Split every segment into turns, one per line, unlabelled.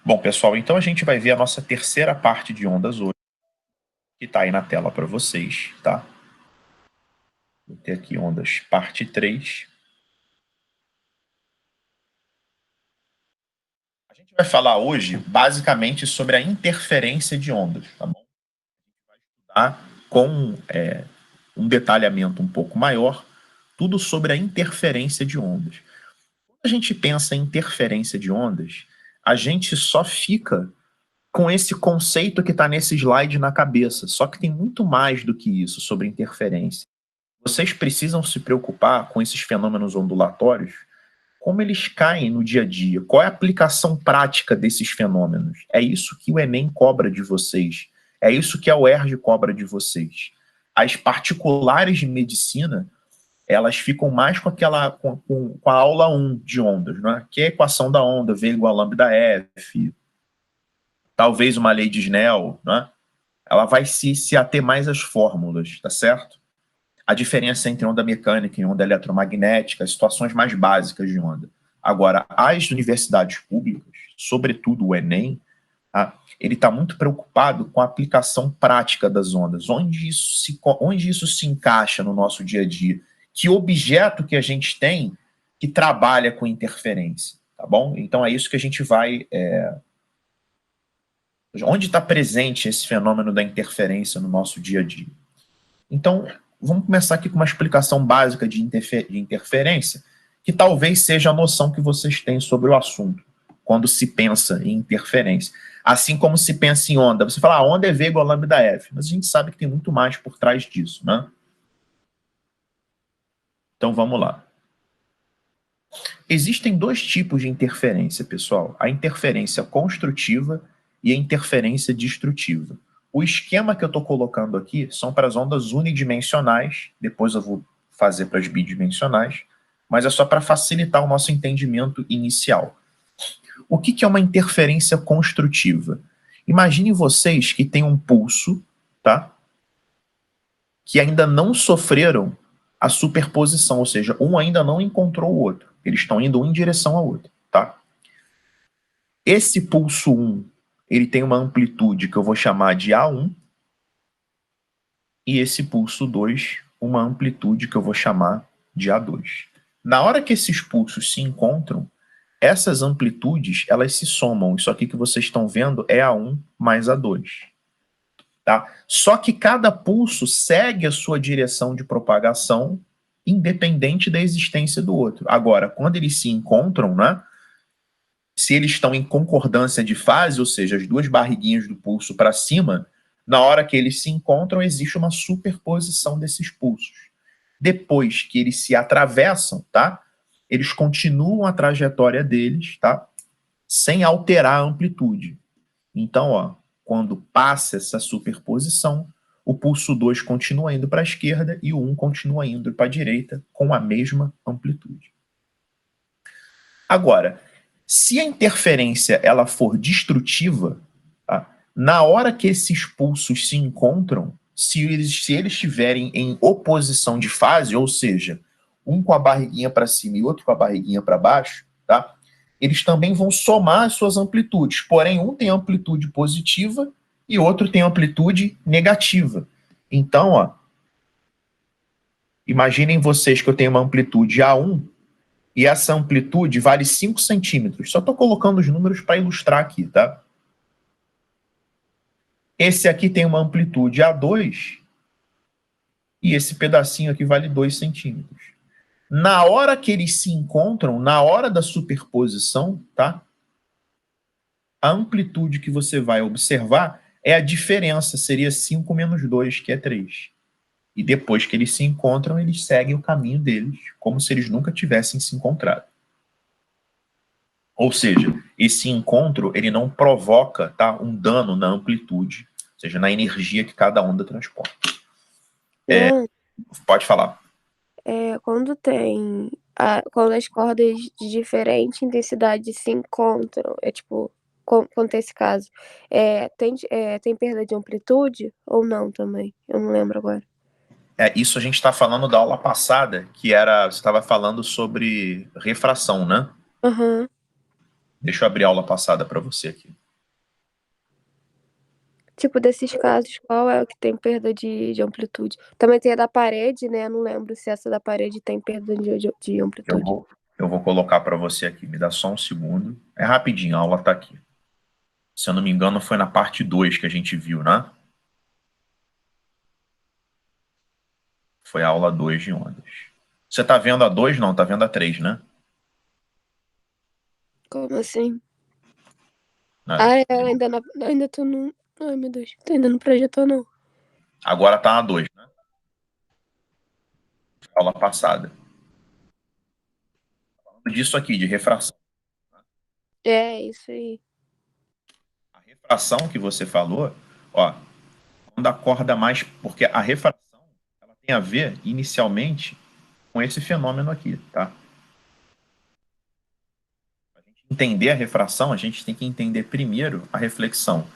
Bom, pessoal, então a gente vai ver a nossa terceira parte de ondas hoje, que está aí na tela para vocês, tá? Vou ter aqui ondas parte 3. A gente vai falar hoje, basicamente, sobre a interferência de ondas, tá bom? A gente vai estudar com um detalhamento um pouco maior, tudo sobre a interferência de ondas. Quando a gente pensa em interferência de ondas, a gente só fica com esse conceito que está nesse slide na cabeça, só que tem muito mais do que isso sobre interferência. Vocês precisam se preocupar com esses fenômenos ondulatórios, como eles caem no dia a dia, qual é a aplicação prática desses fenômenos. É isso que o Enem cobra de vocês, é isso que a UERJ cobra de vocês. As particulares de medicina, elas ficam mais com a aula 1 de ondas, não é? Que é a equação da onda, V igual a lambda F, talvez uma lei de Snell, não é? Ela vai se ater mais às fórmulas, tá certo? A diferença entre onda mecânica e onda eletromagnética, as situações mais básicas de onda. Agora, as universidades públicas, sobretudo o Enem, tá? Ele está muito preocupado com a aplicação prática das ondas, onde isso se encaixa no nosso dia a dia, que objeto que a gente tem que trabalha com interferência, tá bom? Então é isso que a gente vai... Onde está presente esse fenômeno da interferência no nosso dia a dia? Então, vamos começar aqui com uma explicação básica de interferência, que talvez seja a noção que vocês têm sobre o assunto, quando se pensa em interferência. Assim como se pensa em onda. Você fala, a onda é V igual a lambda F, mas a gente sabe que tem muito mais por trás disso, né? Então, vamos lá. Existem dois tipos de interferência, pessoal. A interferência construtiva e a interferência destrutiva. O esquema que eu estou colocando aqui são para as ondas unidimensionais, depois eu vou fazer para as bidimensionais, mas é só para facilitar o nosso entendimento inicial. O que é uma interferência construtiva? Imagine vocês que têm um pulso, tá? Que ainda não sofreram a superposição, ou seja, um ainda não encontrou o outro. Eles estão indo um em direção ao outro, tá? Esse pulso 1, ele tem uma amplitude que eu vou chamar de A1, e esse pulso 2, uma amplitude que eu vou chamar de A2. Na hora que esses pulsos se encontram, essas amplitudes, elas se somam. Isso aqui que vocês estão vendo é A1 mais A2. Tá? Só que cada pulso segue a sua direção de propagação independente da existência do outro. Agora, quando eles se encontram, né, se eles estão em concordância de fase, ou seja, as duas barriguinhas do pulso para cima, na hora que eles se encontram, existe uma superposição desses pulsos. Depois que eles se atravessam, tá, eles continuam a trajetória deles, tá, sem alterar a amplitude. Então, ó, quando passa essa superposição, o pulso 2 continua indo para a esquerda e o 1 continua indo para a direita com a mesma amplitude. Agora, se a interferência ela for destrutiva, tá, na hora que esses pulsos se encontram, se eles estiverem em oposição de fase, ou seja, um com a barriguinha para cima e outro com a barriguinha para baixo, tá, eles também vão somar as suas amplitudes. Porém, um tem amplitude positiva e outro tem amplitude negativa. Então, ó, imaginem vocês que eu tenho uma amplitude A1 e essa amplitude vale 5 centímetros. Só estou colocando os números para ilustrar aqui, tá? Esse aqui tem uma amplitude A2 e esse pedacinho aqui vale 2 centímetros. Na hora que eles se encontram, na hora da superposição, tá? A amplitude que você vai observar é a diferença, seria 5 menos 2, que é 3. E depois que eles se encontram, eles seguem o caminho deles, como se eles nunca tivessem se encontrado. Ou seja, esse encontro ele não provoca, tá, um dano na amplitude, ou seja, na energia que cada onda transporta. Pode falar.
Quando quando as cordas de diferente intensidade se encontram, tipo, quanto a esse caso, tem perda de amplitude ou não também? Eu não lembro agora.
Isso a gente está falando da aula passada, que era, você estava falando sobre refração, né?
Aham.
Deixa eu abrir a aula passada para você aqui.
Tipo, desses casos, qual é o que tem perda de amplitude? Também tem a da parede, né? Eu não lembro se essa da parede tem perda de amplitude.
Eu vou colocar para você aqui, me dá só um segundo. É rapidinho, a aula está aqui. Se eu não me engano, foi na parte 2 que a gente viu, né? Foi a aula 2 de ondas. Você está vendo a 2? Não, está vendo a 3, né?
Como assim?
Não.
Ah, ainda tô no. Ai, meu Deus. Ainda não projetou, não.
Agora está na 2, né? Aula passada. Falando disso aqui, de refração.
É, isso aí.
A refração que você falou, ó, quando a corda mais. Porque a refração ela tem a ver, inicialmente, com esse fenômeno aqui, tá? Para a gente entender a refração, a gente tem que entender primeiro a reflexão.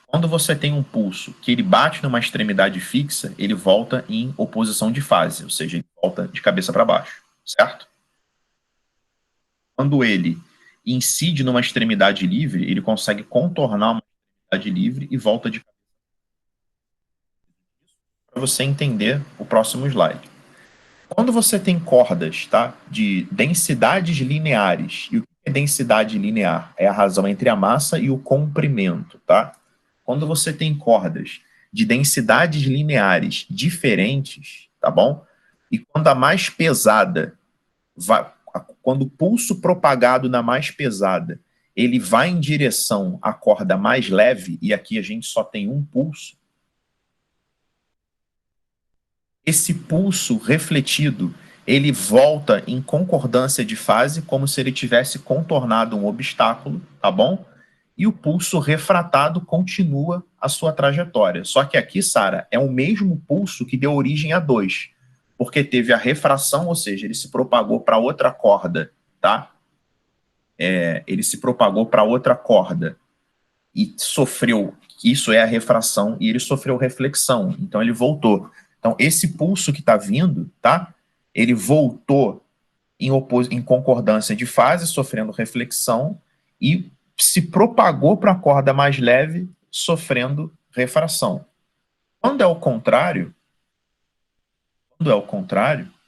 Quando você tem um pulso que ele bate numa extremidade fixa, ele volta em oposição de fase, ou seja, ele volta de cabeça para baixo, certo? Quando ele incide numa extremidade livre, ele consegue contornar uma extremidade livre e volta de cabeça para você entender o próximo slide. Quando você tem cordas, tá, de densidades lineares, e o que é densidade linear? É a razão entre a massa e o comprimento, tá? Quando você tem cordas de densidades lineares diferentes, tá bom? E quando a mais pesada vai, quando o pulso propagado na mais pesada, ele vai em direção à corda mais leve, e aqui a gente só tem um pulso, esse pulso refletido, ele volta em concordância de fase, como se ele tivesse contornado um obstáculo, tá bom? E o pulso refratado continua a sua trajetória. Só que aqui, Sara, é o mesmo pulso que deu origem a 2, porque teve a refração, ou seja, ele se propagou para outra corda, tá? Ele se propagou para outra corda e sofreu, isso é a refração, e ele sofreu reflexão, então ele voltou. Então, esse pulso que está vindo, tá? Ele voltou em concordância de fase, sofrendo reflexão, e se propagou para a corda mais leve, sofrendo refração. Quando é o contrário,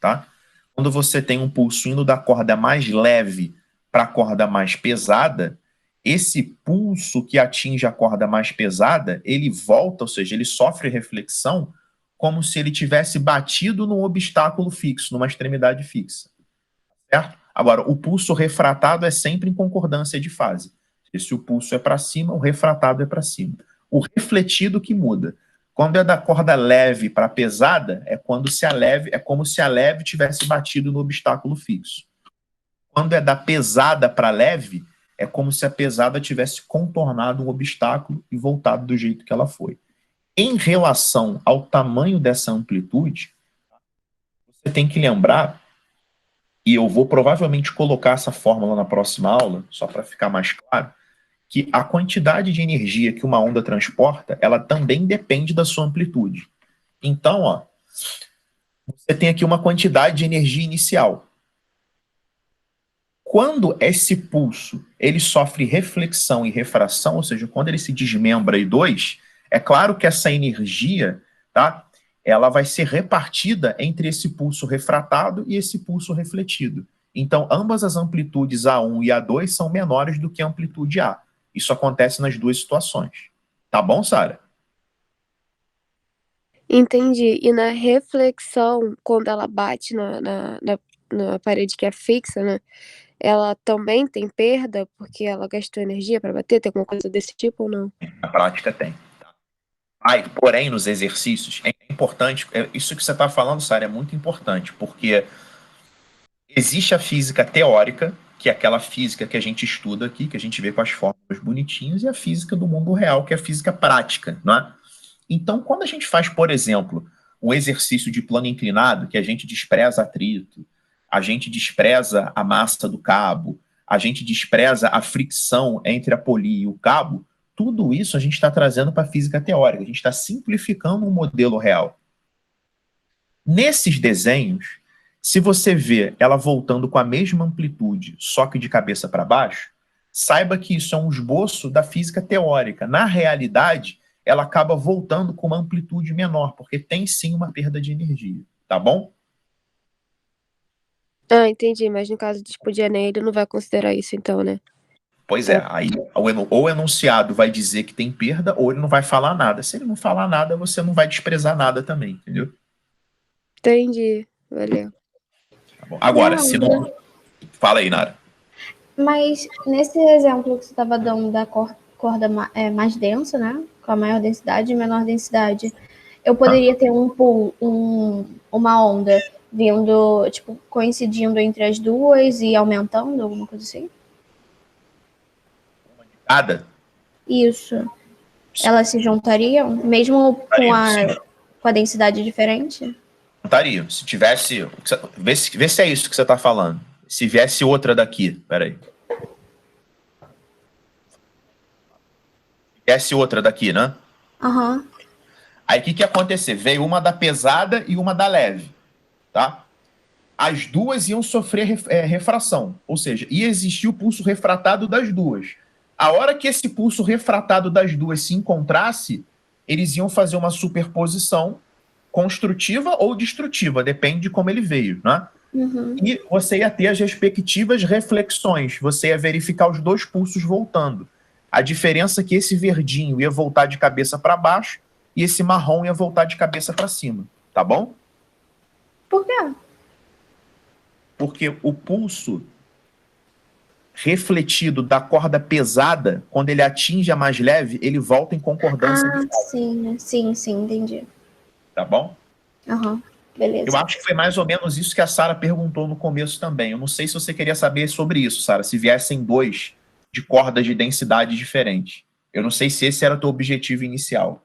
tá? Quando você tem um pulso indo da corda mais leve para a corda mais pesada, esse pulso que atinge a corda mais pesada, ele volta, ou seja, ele sofre reflexão como se ele tivesse batido num obstáculo fixo, numa extremidade fixa, certo? Agora, o pulso refratado é sempre em concordância de fase. Se o pulso é para cima, o refratado é para cima. O refletido que muda. Quando é da corda leve para pesada, é quando se a leve, é como se a leve tivesse batido no obstáculo fixo. Quando é da pesada para leve, é como se a pesada tivesse contornado um obstáculo e voltado do jeito que ela foi. Em relação ao tamanho dessa amplitude, você tem que lembrar, e eu vou provavelmente colocar essa fórmula na próxima aula, só para ficar mais claro, que a quantidade de energia que uma onda transporta, ela também depende da sua amplitude. Então, ó, você tem aqui uma quantidade de energia inicial. Quando esse pulso ele sofre reflexão e refração, ou seja, quando ele se desmembra em dois, é claro que essa energia, tá, ela vai ser repartida entre esse pulso refratado e esse pulso refletido. Então, ambas as amplitudes A1 e A2 são menores do que a amplitude A. Isso acontece nas duas situações. Tá bom, Sara?
Entendi. E na reflexão, quando ela bate na parede que é fixa, né? Ela também tem perda porque ela gastou energia para bater? Tem alguma coisa desse tipo ou não?
Na prática tem. Porém, nos exercícios, é importante, isso que você está falando, Sara, é muito importante, porque existe a física teórica, que é aquela física que a gente estuda aqui, que a gente vê com as fórmulas bonitinhas, e a física do mundo real, que é a física prática, não é? Então, quando a gente faz, por exemplo, um exercício de plano inclinado, que a gente despreza atrito, a gente despreza a massa do cabo, a gente despreza a fricção entre a polia e o cabo, tudo isso a gente está trazendo para a física teórica, a gente está simplificando um modelo real. Nesses desenhos, se você vê ela voltando com a mesma amplitude, só que de cabeça para baixo, saiba que isso é um esboço da física teórica. Na realidade, ela acaba voltando com uma amplitude menor, porque tem sim uma perda de energia, tá bom?
Ah, entendi, mas no caso tipo, de Enem, ele não vai considerar isso então, né?
Pois
Tá.
é, aí ou o enunciado vai dizer que tem perda, ou ele não vai falar nada. Se ele não falar nada, você não vai desprezar nada também, entendeu?
Entendi, valeu.
Tá bom. Agora, se
Leandro,
não. Fala aí, Nara.
mas nesse exemplo que você estava dando da corda mais densa, né? Com a maior densidade e menor densidade, eu
Hã?
poderia ter uma onda vindo, tipo, coincidindo entre as duas e aumentando, alguma coisa assim?
Nada?
Isso. Elas se juntariam, mesmo
Sim,
com a densidade diferente?
estaria. Se tivesse. Vê se é isso que você está falando. Se viesse outra daqui, peraí. Se viesse outra daqui, né?
Aham.
Aí o que ia acontecer? Veio uma da pesada e uma da leve, tá? As duas iam sofrer refração, ou seja, ia existir o pulso refratado das duas. A hora que esse pulso refratado das duas se encontrasse, eles iam fazer uma superposição construtiva ou destrutiva, depende de como ele veio, né?
Uhum.
E você ia ter as respectivas reflexões, você ia verificar os dois pulsos voltando. A diferença é que esse verdinho ia voltar de cabeça para baixo e esse marrom ia voltar de cabeça para cima, tá bom?
Por quê?
Porque o pulso refletido da corda pesada, quando ele atinge a mais leve, ele volta em concordância de
Ah,
fase,
sim, sim, sim, entendi.
tá bom?
Aham,
Eu
beleza.
acho que foi mais ou menos isso que a Sara perguntou no começo também. Eu não sei se você queria saber sobre isso, Sara, se viessem dois de cordas de densidade diferentes. Eu não sei se esse era o teu objetivo inicial.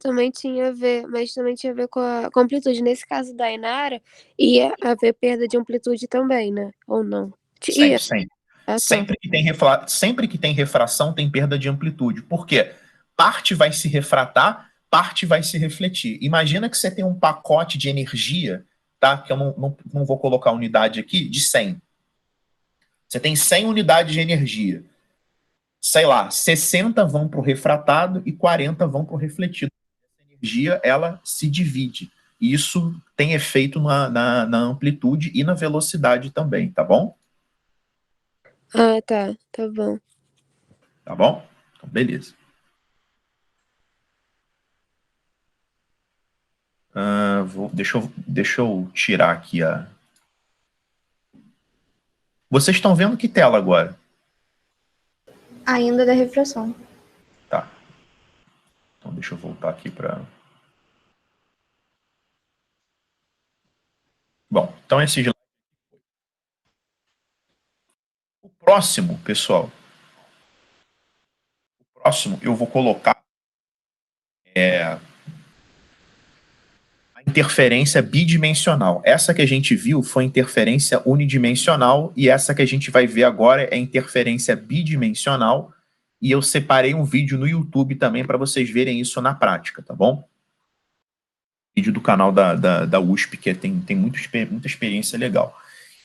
Também tinha a ver, mas também tinha a ver com a amplitude. Nesse caso da Inara, ia haver perda de amplitude também, né? Ou não? Ia.
Sempre, sempre.
Ah, tá.
Sempre que tem refração, tem perda de amplitude. Por quê? Parte vai se refratar, parte vai se refletir. Imagina que você tem um pacote de energia, tá? Que eu não vou colocar unidade aqui, de 100. Você tem 100 unidades de energia. Sei lá, 60 vão para o refratado e 40 vão para o refletido. A energia, ela se divide. E isso tem efeito na amplitude e na velocidade também, tá bom?
Ah, tá. Tá bom.
Tá bom? Então, beleza. Deixa eu tirar aqui a. Vocês estão vendo que tela agora?
Ainda da refração.
Tá. Então deixa eu voltar aqui para. Bom, então esse slide. O próximo, pessoal. O próximo eu vou colocar a interferência bidimensional. Essa que a gente viu foi interferência unidimensional e essa que a gente vai ver agora é interferência bidimensional. E eu separei um vídeo no YouTube também para vocês verem isso na prática, tá bom? Vídeo do canal da USP, que tem muita experiência legal.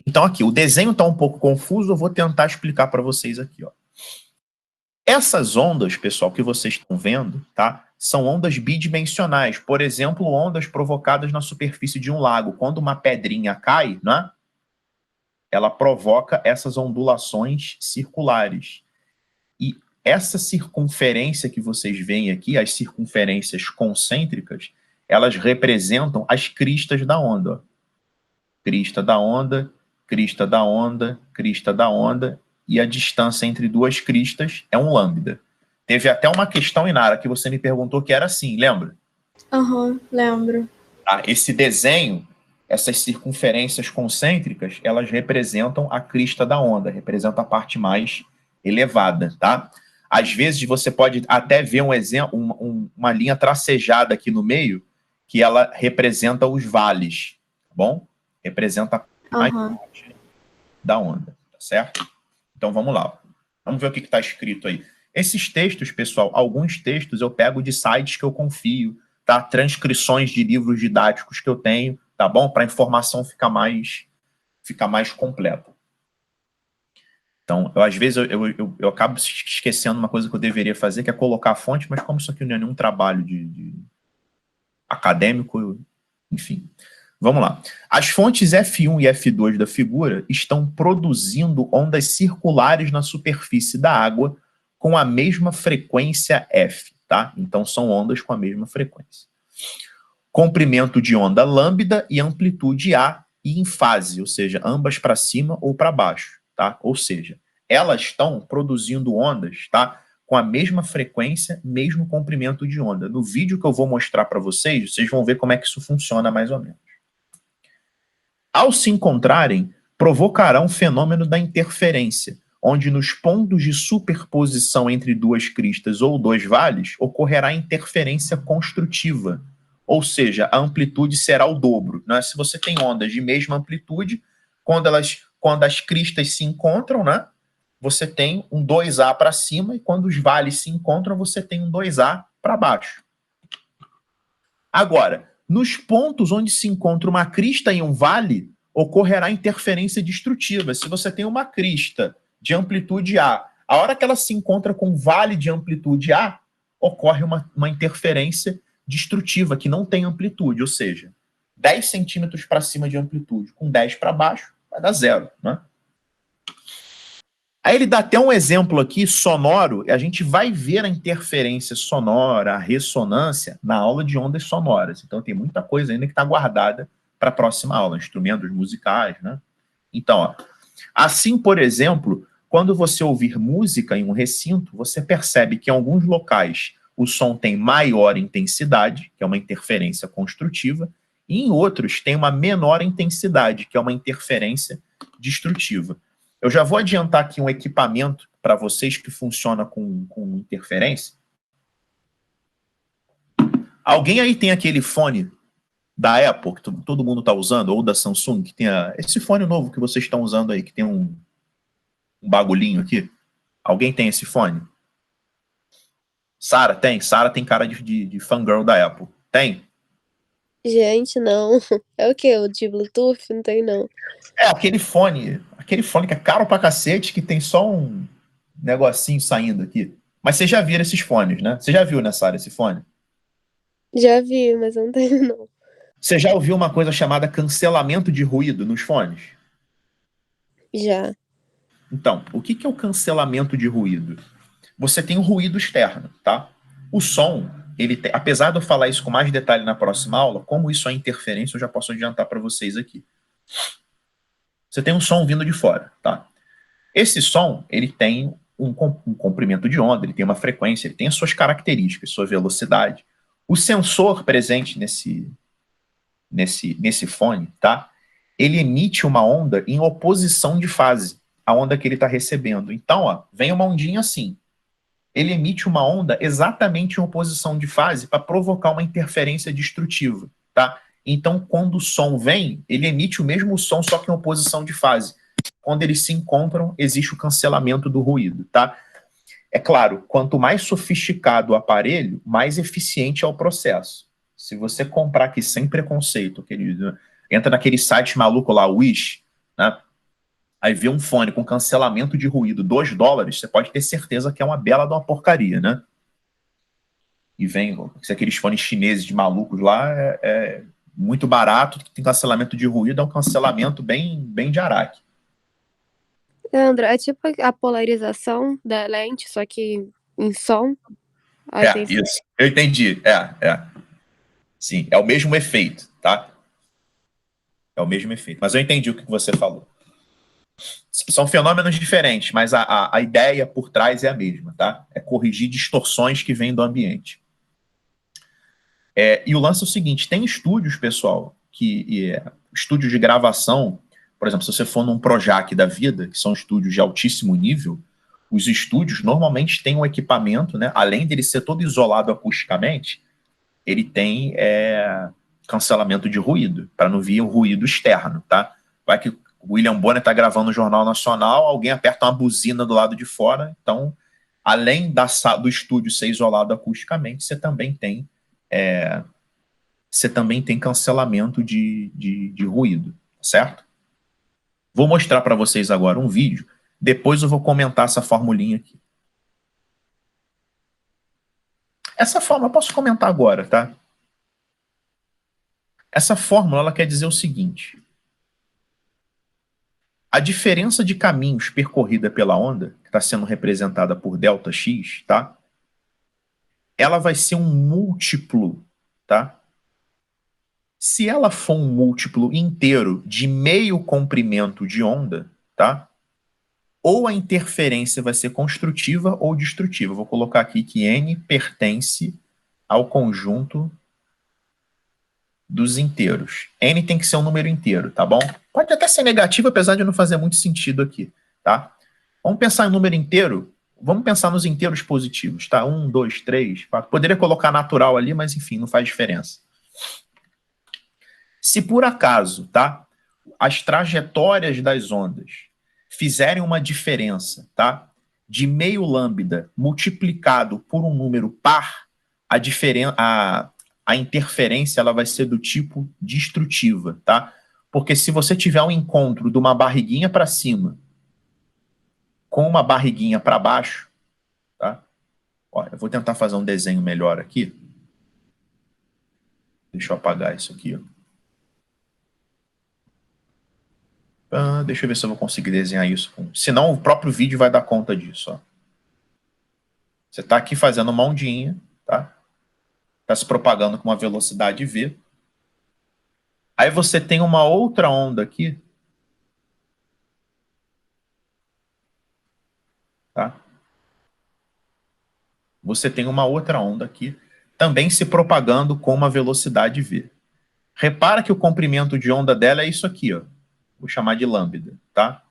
Então aqui, o desenho está um pouco confuso, eu vou tentar explicar para vocês aqui. Ó. Essas ondas, pessoal, que vocês estão vendo, tá? São ondas bidimensionais. Por exemplo, ondas provocadas na superfície de um lago. Quando uma pedrinha cai, né? Ela provoca essas ondulações circulares. E essa circunferência que vocês veem aqui, as circunferências concêntricas, elas representam as cristas da onda. Ó. Crista da onda, crista da onda, crista da onda, e a distância entre duas cristas é um lambda. Teve até uma questão, Inara, que você me perguntou que era assim, lembra?
Aham, lembro.
Esse desenho, essas circunferências concêntricas, elas representam a crista da onda, representam a parte mais elevada, tá? Às vezes você pode até ver um exemplo, uma linha tracejada aqui no meio, que ela representa os vales, tá bom? Representa a parte mais
Aham.
da onda, tá certo? Então vamos lá. Vamos ver o que está escrito aí. Esses textos, pessoal, alguns textos eu pego de sites que eu confio, tá? Transcrições de livros didáticos que eu tenho, tá bom? Para a informação ficar mais completa. Então, às vezes, eu acabo esquecendo uma coisa que eu deveria fazer, que é colocar a fonte, mas como isso aqui não é nenhum trabalho de acadêmico, enfim. Vamos lá. As fontes F1 e F2 da figura estão produzindo ondas circulares na superfície da água com a mesma frequência F, tá? Então, são ondas com a mesma frequência. Comprimento de onda lambda e amplitude A e em fase, ou seja, ambas para cima ou para baixo, tá? Ou seja, elas estão produzindo ondas, tá? Com a mesma frequência, mesmo comprimento de onda. No vídeo que eu vou mostrar para vocês, vocês vão ver como é que isso funciona mais ou menos. Ao se encontrarem, provocará um fenômeno da interferência, onde nos pontos de superposição entre duas cristas ou dois vales, ocorrerá interferência construtiva, ou seja, a amplitude será o dobro, né? Se você tem ondas de mesma amplitude, quando as cristas se encontram, né, você tem um 2A para cima, e quando os vales se encontram, você tem um 2A para baixo. Agora, nos pontos onde se encontra uma crista e um vale, ocorrerá interferência destrutiva. Se você tem uma crista de amplitude A, a hora que ela se encontra com um vale de amplitude A, ocorre uma interferência destrutiva, que não tem amplitude, ou seja, 10 centímetros para cima de amplitude, com 10 para baixo, vai dar zero, né? Aí ele dá até um exemplo aqui, sonoro, e a gente vai ver a interferência sonora, a ressonância, na aula de ondas sonoras. Então tem muita coisa ainda que está guardada para a próxima aula, instrumentos musicais, né? Então, ó, assim, por exemplo, quando você ouvir música em um recinto, você percebe que em alguns locais o som tem maior intensidade, que é uma interferência construtiva, e em outros tem uma menor intensidade, que é uma interferência destrutiva. Eu já vou adiantar aqui um equipamento para vocês que funciona com interferência. Alguém aí tem aquele fone da Apple, que todo mundo está usando, ou da Samsung, que tem esse fone novo que vocês estão usando aí, que tem um bagulhinho aqui? Alguém tem esse fone? Sara tem? Sara tem cara de fangirl da Apple. Tem?
Gente, não. É o quê? O de Bluetooth? Não tem, não.
É aquele fone que é caro pra cacete, que tem só um negocinho saindo aqui. Mas vocês já viram esses fones, né? Você já viu, né, Sara, esse fone?
Já vi, mas eu não tenho, não.
Você já ouviu uma coisa chamada cancelamento de ruído nos fones?
Já.
Então, o que é o cancelamento de ruído? Você tem um ruído externo, tá? O som, apesar de eu falar isso com mais detalhe na próxima aula, como isso é interferência, eu já posso adiantar para vocês aqui. Você tem um som vindo de fora, tá? Esse som, ele tem um comprimento de onda, ele tem uma frequência, ele tem as suas características, sua velocidade. O sensor presente nesse fone, tá? Ele emite uma onda em oposição de fase à onda que ele está recebendo. Então, ó, vem uma ondinha assim. Ele emite uma onda exatamente em oposição de fase para provocar uma interferência destrutiva, tá? Então, quando o som vem, ele emite o mesmo som, só que em oposição de fase. Quando eles se encontram, existe o cancelamento do ruído, tá? É claro, quanto mais sofisticado o aparelho, mais eficiente é o processo. Se você comprar aqui sem preconceito, querido, entra naquele site maluco lá, Wish, né? Aí vê um fone com cancelamento de ruído, $2, você pode ter certeza que é uma bela de uma porcaria, né? E vem, se aqueles fones chineses de malucos lá, é muito barato, que tem cancelamento de ruído, é um cancelamento bem de araque.
Leandro, é tipo a polarização da lente, só que em som. Aí tem...
Isso. Eu entendi. Sim, é o mesmo efeito, tá? É o mesmo efeito. Mas eu entendi o que você falou. São fenômenos diferentes, mas a ideia por trás é a mesma, tá? É corrigir distorções que vêm do ambiente. E o lance é o seguinte, tem estúdios, pessoal, estúdios de gravação, por exemplo, se você for num Projac da vida, que são estúdios de altíssimo nível, os estúdios normalmente têm um equipamento, né? Além dele ser todo isolado acusticamente, ele tem cancelamento de ruído, para não vir o ruído externo, tá? Vai que o William Bonner está gravando no Jornal Nacional, alguém aperta uma buzina do lado de fora, então, além do estúdio ser isolado acusticamente, você também tem cancelamento de ruído, certo? Vou mostrar para vocês agora um vídeo Depois eu vou comentar essa formulinha aqui. Essa fórmula eu posso comentar agora, tá? Essa fórmula ela quer dizer o seguinte: a diferença de caminhos percorrida pela onda, que está sendo representada por ΔX, tá? Ela vai ser um múltiplo, tá? Se ela for um múltiplo inteiro de meio comprimento de onda, tá? Ou a interferência vai ser construtiva ou destrutiva. Eu vou colocar aqui que N pertence ao conjunto dos inteiros. N tem que ser um número inteiro, tá bom? Pode até ser negativo, apesar de não fazer muito sentido aqui, tá? Vamos pensar em número inteiro. Vamos pensar nos inteiros positivos, tá? 1, 2, 3, 4. Poderia colocar natural ali, mas enfim, não faz diferença. Se por acaso, tá, as trajetórias das ondas fizerem uma diferença, tá, de meio lambda multiplicado por um número par, a interferência ela vai ser do tipo destrutiva, tá? Porque se você tiver um encontro de uma barriguinha para cima com uma barriguinha para baixo, tá? Olha, eu vou tentar fazer um desenho melhor aqui. Deixa eu apagar isso aqui, ó. Deixa eu ver se eu vou conseguir desenhar isso. Senão o próprio vídeo vai dar conta disso, ó. Você está aqui fazendo uma ondinha, tá? Está se propagando com uma velocidade v. Aí você tem uma outra onda aqui, tá? Você tem uma outra onda aqui, também se propagando com uma velocidade v. Repara que o comprimento de onda dela é isso aqui, ó. Vou chamar de lambda, tá?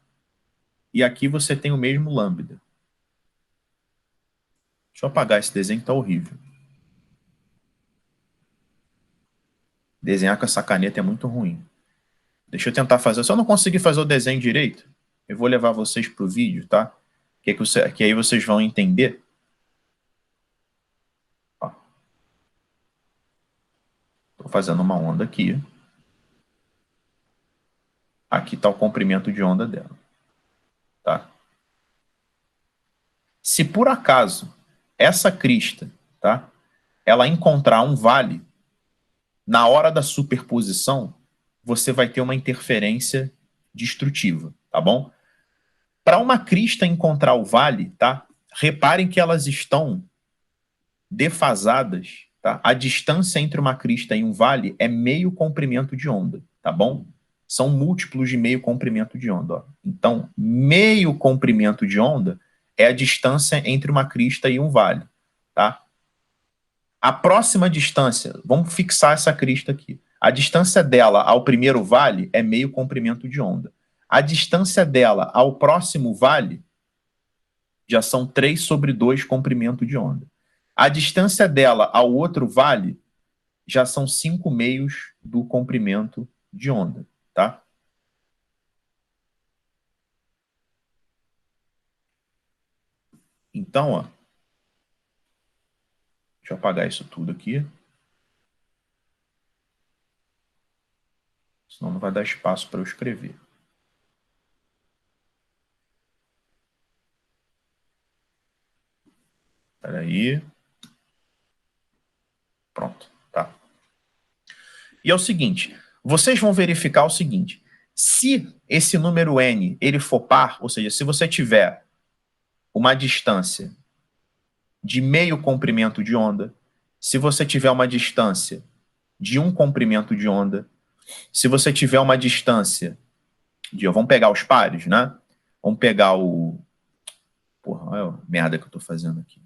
E aqui você tem o mesmo lambda. Deixa eu apagar esse desenho que tá horrível. Desenhar com essa caneta é muito ruim. Deixa eu tentar fazer. Se eu não conseguir fazer o desenho direito, eu vou levar vocês pro vídeo, tá? Que aí vocês vão entender. Ó. Tô fazendo uma onda aqui. Aqui está o comprimento de onda dela. Tá? Se por acaso essa crista, tá, ela encontrar um vale, na hora da superposição, você vai ter uma interferência destrutiva, tá bom? Para uma crista encontrar o vale, tá, reparem que elas estão defasadas, tá? A distância entre uma crista e um vale é meio comprimento de onda, tá bom? São múltiplos de meio comprimento de onda. Ó. Então, meio comprimento de onda é a distância entre uma crista e um vale. Tá? A próxima distância, vamos fixar essa crista aqui. A distância dela ao primeiro vale é meio comprimento de onda. A distância dela ao próximo vale já são 3/2 comprimento de onda. A distância dela ao outro vale já são 5/2 do comprimento de onda. Tá? Então, ó, deixa eu apagar isso tudo aqui. Senão não vai dar espaço para eu escrever. Espera aí. Pronto, tá. E é o seguinte, vocês vão verificar o seguinte, se esse número n ele for par, ou seja, se você tiver uma distância de meio comprimento de onda, se você tiver uma distância de 1 comprimento de onda, se você tiver uma distância de... Vamos pegar os pares, né? Vamos pegar o... Porra, olha a merda que eu tô fazendo aqui.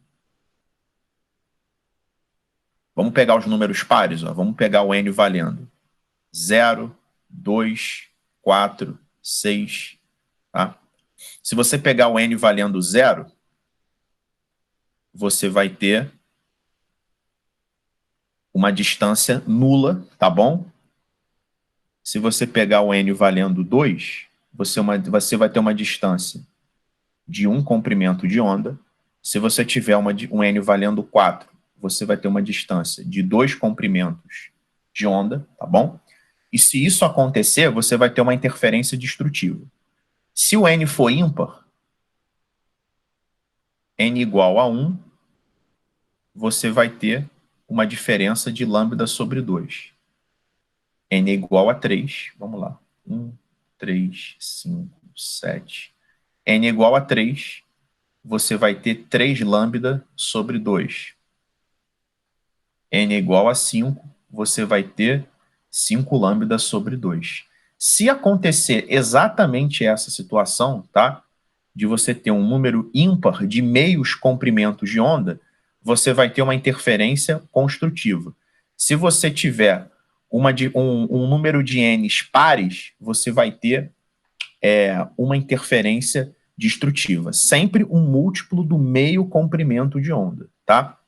Vamos pegar os números pares, ó. Vamos pegar o n valendo 0, 2, 4, 6. Tá? Se você pegar o n valendo 0, você vai ter uma distância nula, tá bom? Se você pegar o n valendo 2, você vai ter uma distância de 1 comprimento de onda. Se você tiver um n valendo 4, você vai ter uma distância de 2 comprimentos de onda, tá bom? E se isso acontecer, você vai ter uma interferência destrutiva. Se o n for ímpar, n igual a 1, você vai ter uma diferença de lambda sobre 2. N é igual a 3, vamos lá. 1, 3, 5, 7. N é igual a 3, você vai ter 3 lambda sobre 2. N é igual a 5, você vai ter 5 lambda sobre 2. Se acontecer exatamente essa situação, tá? De você ter um número ímpar de meios comprimentos de onda, você vai ter uma interferência construtiva. Se você tiver um número de n's pares, você vai ter uma interferência destrutiva. Sempre um múltiplo do meio comprimento de onda, tá?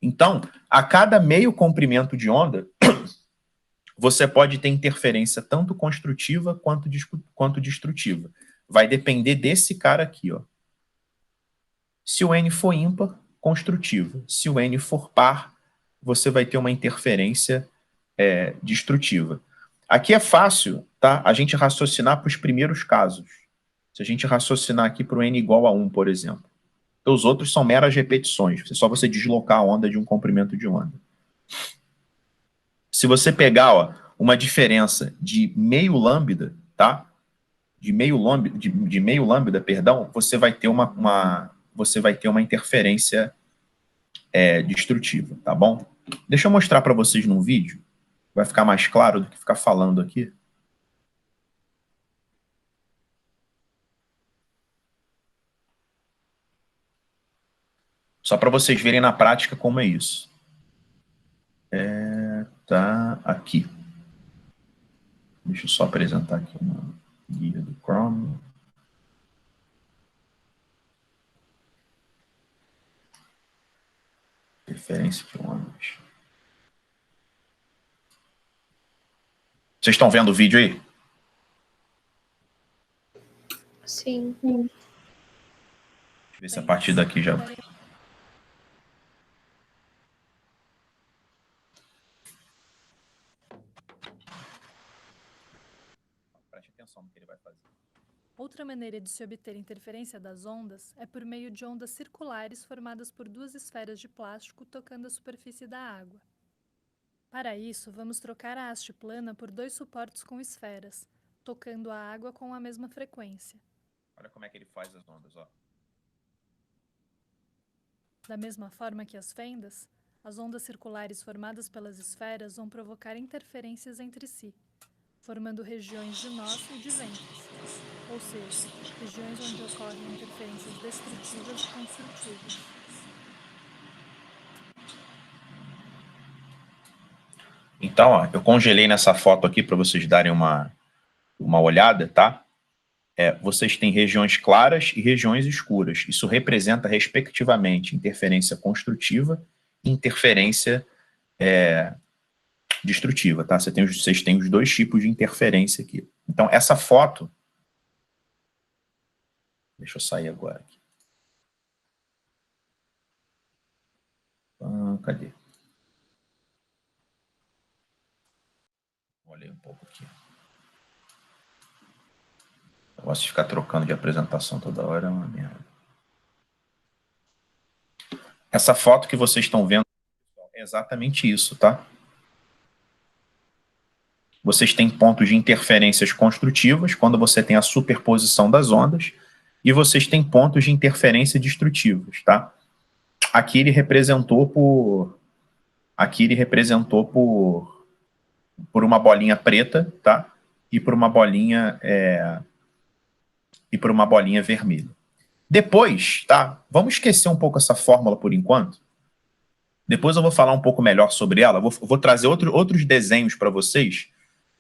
Então, a cada meio comprimento de onda, você pode ter interferência tanto construtiva quanto destrutiva. Vai depender desse cara aqui, ó. Se o n for ímpar, construtiva. Se o n for par, você vai ter uma interferência destrutiva. Aqui é fácil, tá? A gente raciocinar para os primeiros casos. Se a gente raciocinar aqui para o n igual a 1, por exemplo. Os outros são meras repetições. É só você deslocar a onda de um comprimento de onda. Se você pegar, ó, uma diferença de meio lambda, tá? De meio lambda, perdão, você vai ter uma interferência destrutiva, tá bom? Deixa eu mostrar para vocês num vídeo. Vai ficar mais claro do que ficar falando aqui. Só para vocês verem na prática como é isso. Tá aqui. Deixa eu só apresentar aqui uma guia do Chrome. Interferência de ondas. Vocês estão vendo o vídeo aí?
Sim.
Deixa eu ver se a partir daqui já... Preste atenção no que ele vai fazer.
Outra maneira de se obter interferência das ondas é por meio de ondas circulares formadas por duas esferas de plástico tocando a superfície da água. Para isso, vamos trocar a haste plana por dois suportes com esferas, tocando a água com a mesma frequência.
Olha como é que ele faz as ondas, ó.
Da mesma forma que as fendas, as ondas circulares formadas pelas esferas vão provocar interferências entre si, formando regiões de nós e de ventos, ou seja, regiões onde ocorrem interferências destrutivas e construtivas.
Então, ó, eu congelei nessa foto aqui para vocês darem uma olhada, tá? Vocês têm regiões claras e regiões escuras. Isso representa, respectivamente, interferência construtiva e interferência destrutiva, tá? Vocês têm os dois tipos de interferência aqui. Então, essa foto... Deixa eu sair agora aqui. Cadê? Olhei um pouco aqui. Eu gosto de ficar trocando de apresentação toda hora, é uma merda. Essa foto que vocês estão vendo é exatamente isso, tá? Vocês têm pontos de interferências construtivas, quando você tem a superposição das ondas, e vocês têm pontos de interferência destrutivas, tá? Aqui ele representou por uma bolinha preta, tá? E por uma bolinha vermelha. Depois, tá? Vamos esquecer um pouco essa fórmula por enquanto. Depois eu vou falar um pouco melhor sobre ela. Vou trazer outros desenhos para vocês,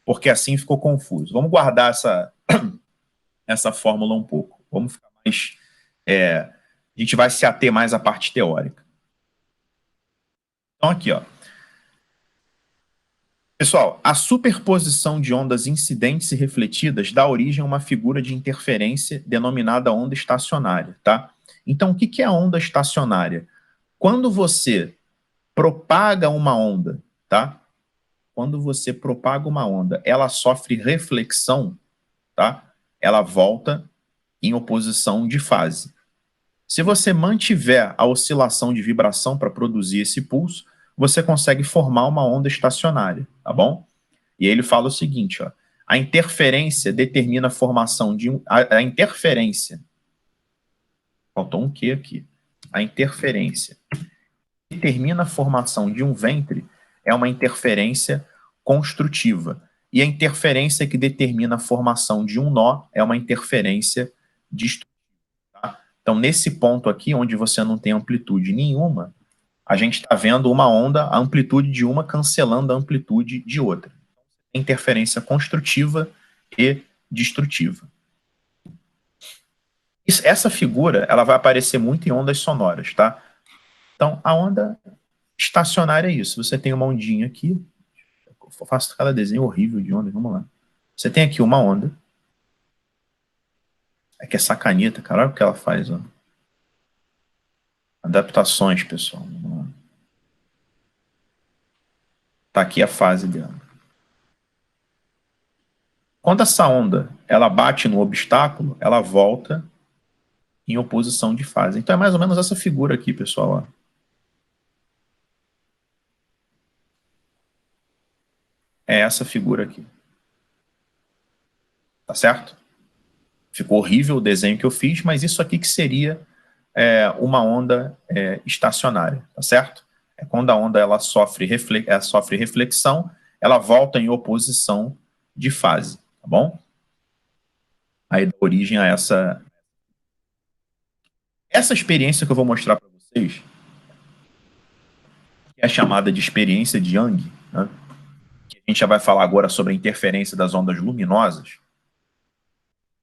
porque assim ficou confuso. Vamos guardar essa fórmula um pouco. Vamos ficar mais... a gente vai se ater mais à parte teórica. Então, aqui, ó. Pessoal, a superposição de ondas incidentes e refletidas dá origem a uma figura de interferência denominada onda estacionária, tá? Então, o que é a onda estacionária? Quando você propaga uma onda, tá? Quando você propaga uma onda, ela sofre reflexão, tá? Ela volta em oposição de fase. Se você mantiver a oscilação de vibração para produzir esse pulso, você consegue formar uma onda estacionária, tá bom? E aí ele fala o seguinte, ó, a interferência determina a formação de a interferência, faltou um Q aqui, a interferência determina a formação de um ventre é uma interferência construtiva, e a interferência que determina a formação de um nó é uma interferência destrutiva. Tá? Então, nesse ponto aqui, onde você não tem amplitude nenhuma, a gente está vendo uma onda, a amplitude de uma cancelando a amplitude de outra. Interferência construtiva e destrutiva. Essa figura ela vai aparecer muito em ondas sonoras, tá? Então, a onda estacionária é isso. Você tem uma ondinha aqui. Eu faço cada desenho horrível de onda, vamos lá. Você tem aqui uma onda. É que é sacanita, cara. Olha o que ela faz, ó. Adaptações, pessoal. Vamos lá. Tá aqui a fase dela. Quando essa onda ela bate no obstáculo, ela volta em oposição de fase. Então é mais ou menos essa figura aqui, pessoal. Ó. É essa figura aqui. Tá certo? Ficou horrível o desenho que eu fiz, mas isso aqui que seria uma onda estacionária, tá certo? É quando a onda ela sofre reflexão, ela volta em oposição de fase, tá bom? Aí dá origem a essa experiência que eu vou mostrar para vocês, que é chamada de experiência de Young, né? Que a gente já vai falar agora sobre a interferência das ondas luminosas.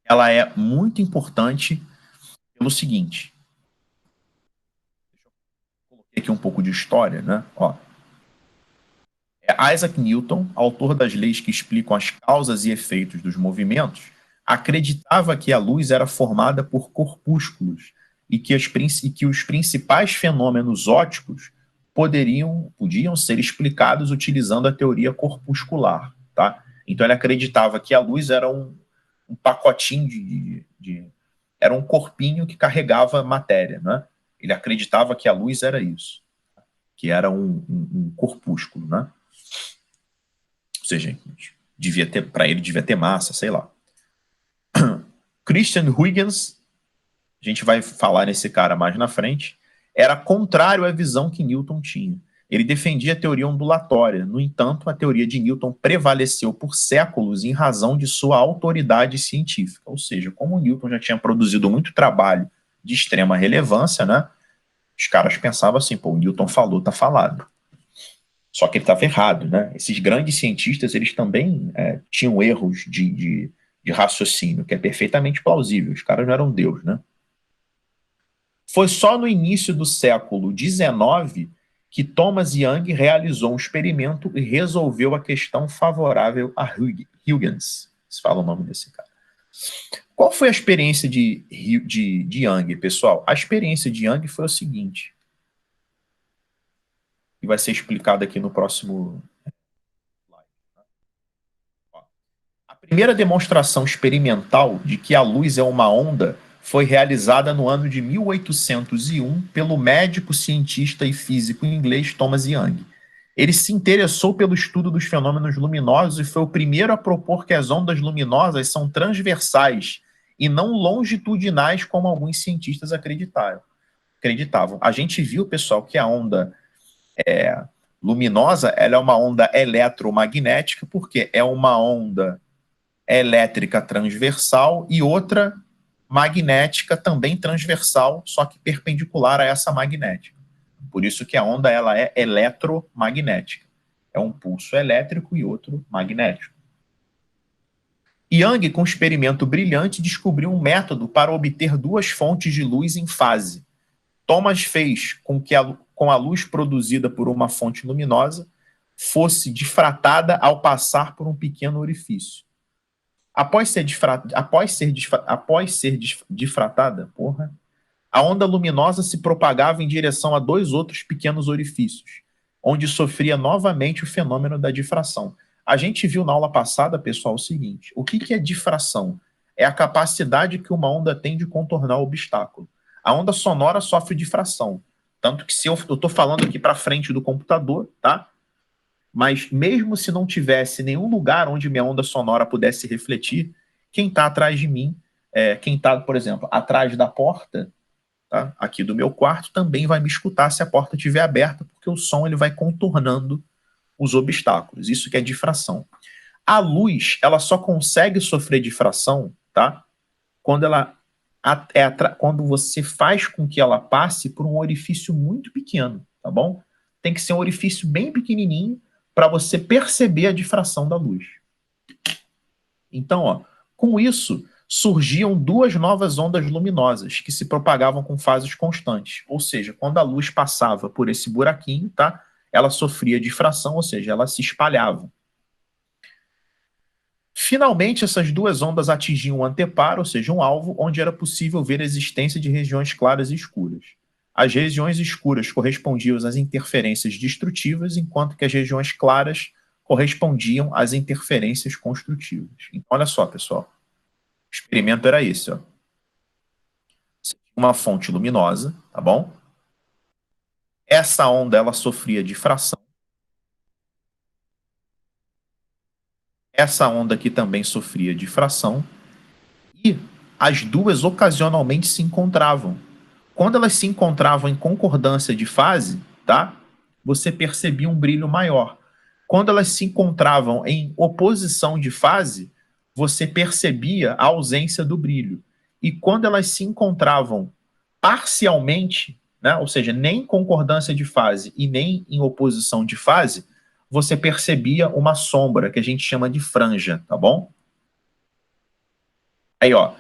Ela é muito importante pelo seguinte. Coloquei aqui um pouco de história, né? Ó. Isaac Newton, autor das leis que explicam as causas e efeitos dos movimentos, acreditava que a luz era formada por corpúsculos e que os principais fenômenos ópticos podiam ser explicados utilizando a teoria corpuscular, tá? Então ele acreditava que a luz era um pacotinho era um corpinho que carregava matéria, né? Ele acreditava que a luz era isso, que era um corpúsculo, né? Ou seja, para ele devia ter massa, sei lá. Christian Huygens, a gente vai falar nesse cara mais na frente, era contrário à visão que Newton tinha. Ele defendia a teoria ondulatória. No entanto, a teoria de Newton prevaleceu por séculos em razão de sua autoridade científica. Ou seja, como Newton já tinha produzido muito trabalho de extrema relevância, né? Os caras pensavam assim, pô, o Newton falou, tá falado. Só que ele estava errado, né? Esses grandes cientistas, eles também tinham erros de raciocínio, que é perfeitamente plausível. Os caras não eram Deus, né? Foi só no início do século XIX que Thomas Young realizou um experimento e resolveu a questão favorável a Huygens. Se fala o nome desse cara. Qual foi a experiência de Young, pessoal? A experiência de Young foi o seguinte, e vai ser explicado aqui no próximo slide. A primeira demonstração experimental de que a luz é uma onda foi realizada no ano de 1801 pelo médico, cientista e físico inglês Thomas Young. Ele se interessou pelo estudo dos fenômenos luminosos e foi o primeiro a propor que as ondas luminosas são transversais e não longitudinais, como alguns cientistas acreditavam. A gente viu, pessoal, que a onda luminosa ela é uma onda eletromagnética, porque é uma onda elétrica transversal e outra magnética também transversal, só que perpendicular a essa magnética. Por isso que a onda ela é eletromagnética. É um pulso elétrico e outro magnético. Young, com um experimento brilhante, descobriu um método para obter duas fontes de luz em fase. Thomas fez com que com a luz produzida por uma fonte luminosa fosse difratada ao passar por um pequeno orifício. Após ser difratada, a onda luminosa se propagava em direção a dois outros pequenos orifícios, onde sofria novamente o fenômeno da difração. A gente viu na aula passada, pessoal, o seguinte, o que é difração? É a capacidade que uma onda tem de contornar o obstáculo. A onda sonora sofre difração. Tanto que se eu estou falando aqui para frente do computador, tá? Mas mesmo se não tivesse nenhum lugar onde minha onda sonora pudesse refletir, quem está atrás de mim, quem está, por exemplo, atrás da porta, tá? Aqui do meu quarto, também vai me escutar se a porta estiver aberta, porque o som ele vai contornando os obstáculos. Isso que é difração. A luz, ela só consegue sofrer difração, tá? Quando quando você faz com que ela passe por um orifício muito pequeno, tá bom? Tem que ser um orifício bem pequenininho para você perceber a difração da luz. Então, ó, com isso, surgiam duas novas ondas luminosas que se propagavam com fases constantes. Ou seja, quando a luz passava por esse buraquinho, tá? Ela sofria difração, ou seja, ela se espalhava. Finalmente, essas duas ondas atingiam um anteparo, ou seja, um alvo, onde era possível ver a existência de regiões claras e escuras. As regiões escuras correspondiam às interferências destrutivas, enquanto que as regiões claras correspondiam às interferências construtivas. Então, olha só, pessoal. O experimento era esse, ó. Uma fonte luminosa, tá bom? Essa onda, ela sofria difração. Essa onda aqui também sofria difração. E as duas ocasionalmente se encontravam. Quando elas se encontravam em concordância de fase, tá? Você percebia um brilho maior. Quando elas se encontravam em oposição de fase, você percebia a ausência do brilho. E quando elas se encontravam parcialmente, né? Ou seja, nem em concordância de fase e nem em oposição de fase, você percebia uma sombra, que a gente chama de franja, tá bom? Aí, ó,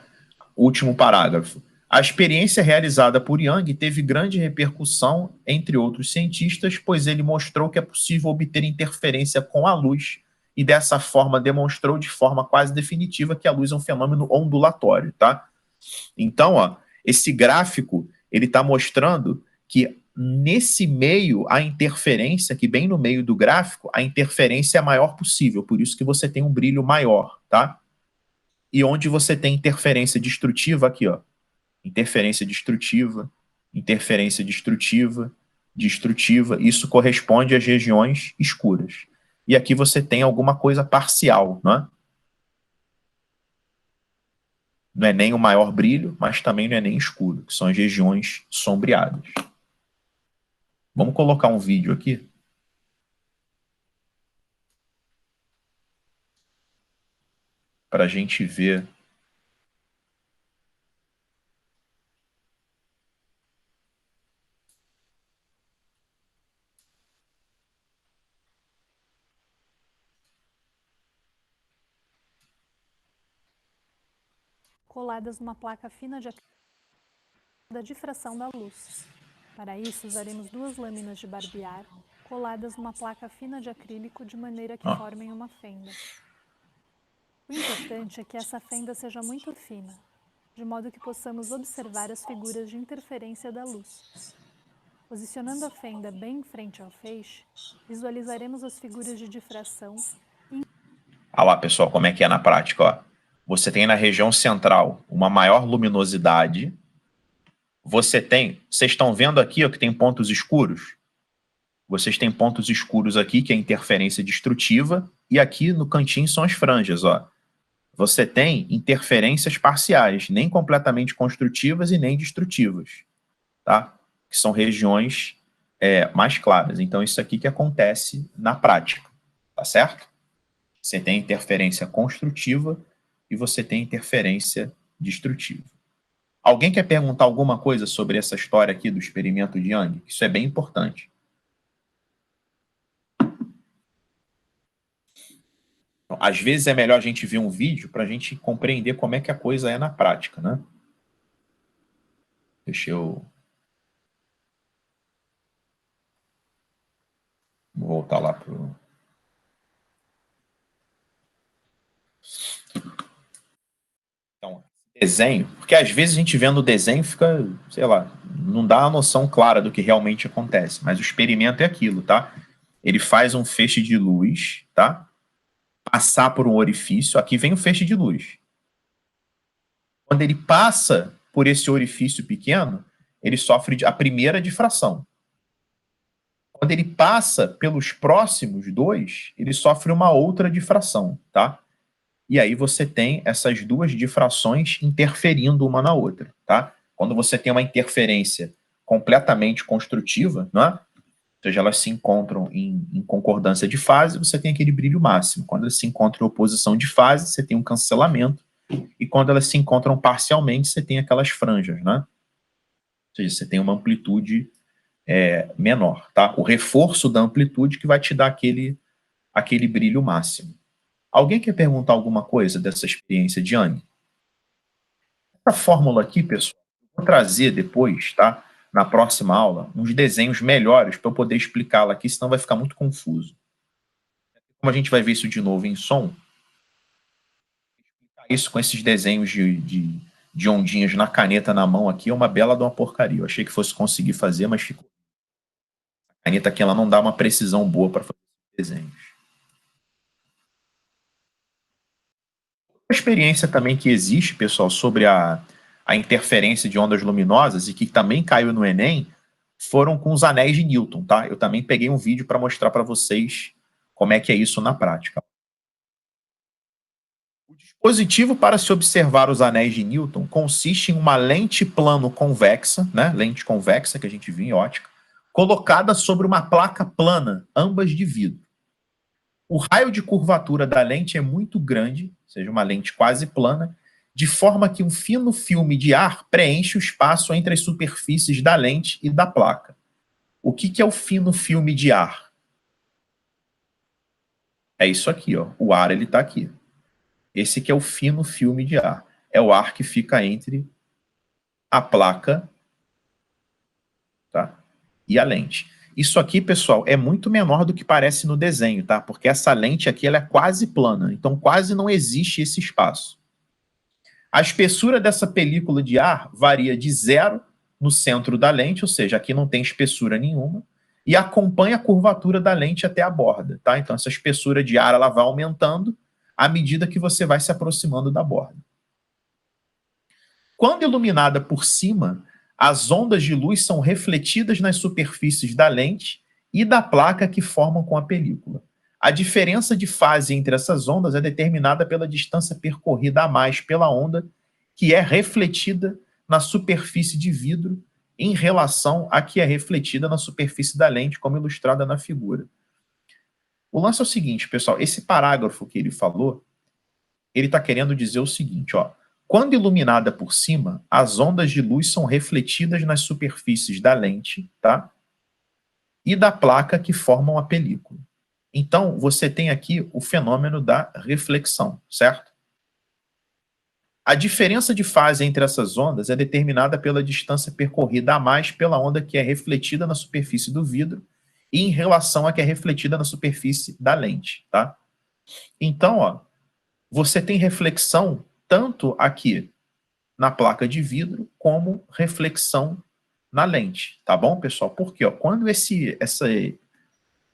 último parágrafo. A experiência realizada por Young teve grande repercussão entre outros cientistas, pois ele mostrou que é possível obter interferência com a luz e dessa forma demonstrou de forma quase definitiva que a luz é um fenômeno ondulatório, tá? Então, ó, esse gráfico, ele está mostrando que nesse meio, a interferência, que bem no meio do gráfico, a interferência é a maior possível, por isso que você tem um brilho maior, tá? E onde você tem interferência destrutiva, aqui, ó, interferência destrutiva, destrutiva, isso corresponde às regiões escuras. E aqui você tem alguma coisa parcial, não é? Não é nem o maior brilho, mas também não é nem escuro, que são as regiões sombreadas. Vamos colocar um vídeo aqui. Para a gente ver.
Coladas numa placa fina de da difração da luz. Para isso, usaremos duas lâminas de barbear coladas numa placa fina de acrílico de maneira que formem uma fenda. O importante é que essa fenda seja muito fina, de modo que possamos observar as figuras de interferência da luz. Posicionando a fenda bem em frente ao feixe, visualizaremos as figuras de difração.
Olha lá, pessoal, como é que é na prática, ó. Você tem na região central uma maior luminosidade. Vocês estão vendo aqui, ó, que tem pontos escuros? Vocês têm pontos escuros aqui, que é interferência destrutiva, e aqui no cantinho são as franjas, ó. Você tem interferências parciais, nem completamente construtivas e nem destrutivas, tá? Que são regiões mais claras. Então, isso aqui que acontece na prática, tá certo? Você tem interferência construtiva e você tem interferência destrutiva. Alguém quer perguntar alguma coisa sobre essa história aqui do experimento de Young? Isso é bem importante. Então, às vezes é melhor a gente ver um vídeo para a gente compreender como é que a coisa é na prática, né? Deixa eu... Vou voltar lá para o... Então, desenho, porque às vezes a gente vendo o desenho fica, sei lá, não dá uma noção clara do que realmente acontece, mas o experimento é aquilo, tá? Ele faz um feixe de luz, tá? Passar por um orifício, aqui vem o feixe de luz. Quando ele passa por esse orifício pequeno, ele sofre a primeira difração. Quando ele passa pelos próximos dois, ele sofre uma outra difração, tá? E aí você tem essas duas difrações interferindo uma na outra, tá? Quando você tem uma interferência completamente construtiva, não é? Ou seja, elas se encontram em concordância de fase, você tem aquele brilho máximo. Quando elas se encontram em oposição de fase, você tem um cancelamento. E quando elas se encontram parcialmente, você tem aquelas franjas, né? Ou seja, você tem uma amplitude menor, tá? O reforço da amplitude que vai te dar aquele brilho máximo. Alguém quer perguntar alguma coisa dessa experiência de Young? Essa fórmula aqui, pessoal, eu vou trazer depois, tá? Na próxima aula, uns desenhos melhores para eu poder explicá-la aqui, senão vai ficar muito confuso. Como a gente vai ver isso de novo em som, isso com esses desenhos de ondinhas na caneta, na mão aqui, é uma bela de uma porcaria. Eu achei que fosse conseguir fazer, mas ficou. A caneta aqui, ela não dá uma precisão boa para fazer desenhos. Uma experiência também que existe, pessoal, sobre a interferência de ondas luminosas e que também caiu no Enem, foram com os anéis de Newton, tá? Eu também peguei um vídeo para mostrar para vocês como é que é isso na prática. O dispositivo para se observar os anéis de Newton consiste em uma lente plano convexa, né? Lente convexa que a gente viu em ótica, colocada sobre uma placa plana, ambas de vidro. O raio de curvatura da lente é muito grande, ou seja, uma lente quase plana, de forma que um fino filme de ar preenche o espaço entre as superfícies da lente e da placa. O que é o fino filme de ar? É isso aqui, ó. O ar ele está aqui. Esse que é o fino filme de ar. É o ar que fica entre a placa, tá? E a lente. Isso aqui, pessoal, é muito menor do que parece no desenho, tá? Porque essa lente aqui ela é quase plana, então quase não existe esse espaço. A espessura dessa película de ar varia de 0 no centro da lente, ou seja, aqui não tem espessura nenhuma, e acompanha a curvatura da lente até a borda, tá? Então essa espessura de ar ela vai aumentando à medida que você vai se aproximando da borda. Quando iluminada por cima, as ondas de luz são refletidas nas superfícies da lente e da placa que formam com a película. A diferença de fase entre essas ondas é determinada pela distância percorrida a mais pela onda, que é refletida na superfície de vidro em relação à que é refletida na superfície da lente, como ilustrada na figura. O lance é o seguinte, pessoal, esse parágrafo que ele falou, ele está querendo dizer o seguinte, ó. Quando iluminada por cima, as ondas de luz são refletidas nas superfícies da lente, tá? E da placa que formam a película. Então, você tem aqui o fenômeno da reflexão, certo? A diferença de fase entre essas ondas é determinada pela distância percorrida a mais pela onda que é refletida na superfície do vidro e em relação à que é refletida na superfície da lente, tá? Então, ó, você tem reflexão tanto aqui na placa de vidro como reflexão na lente, tá bom, pessoal? Porque, ó, quando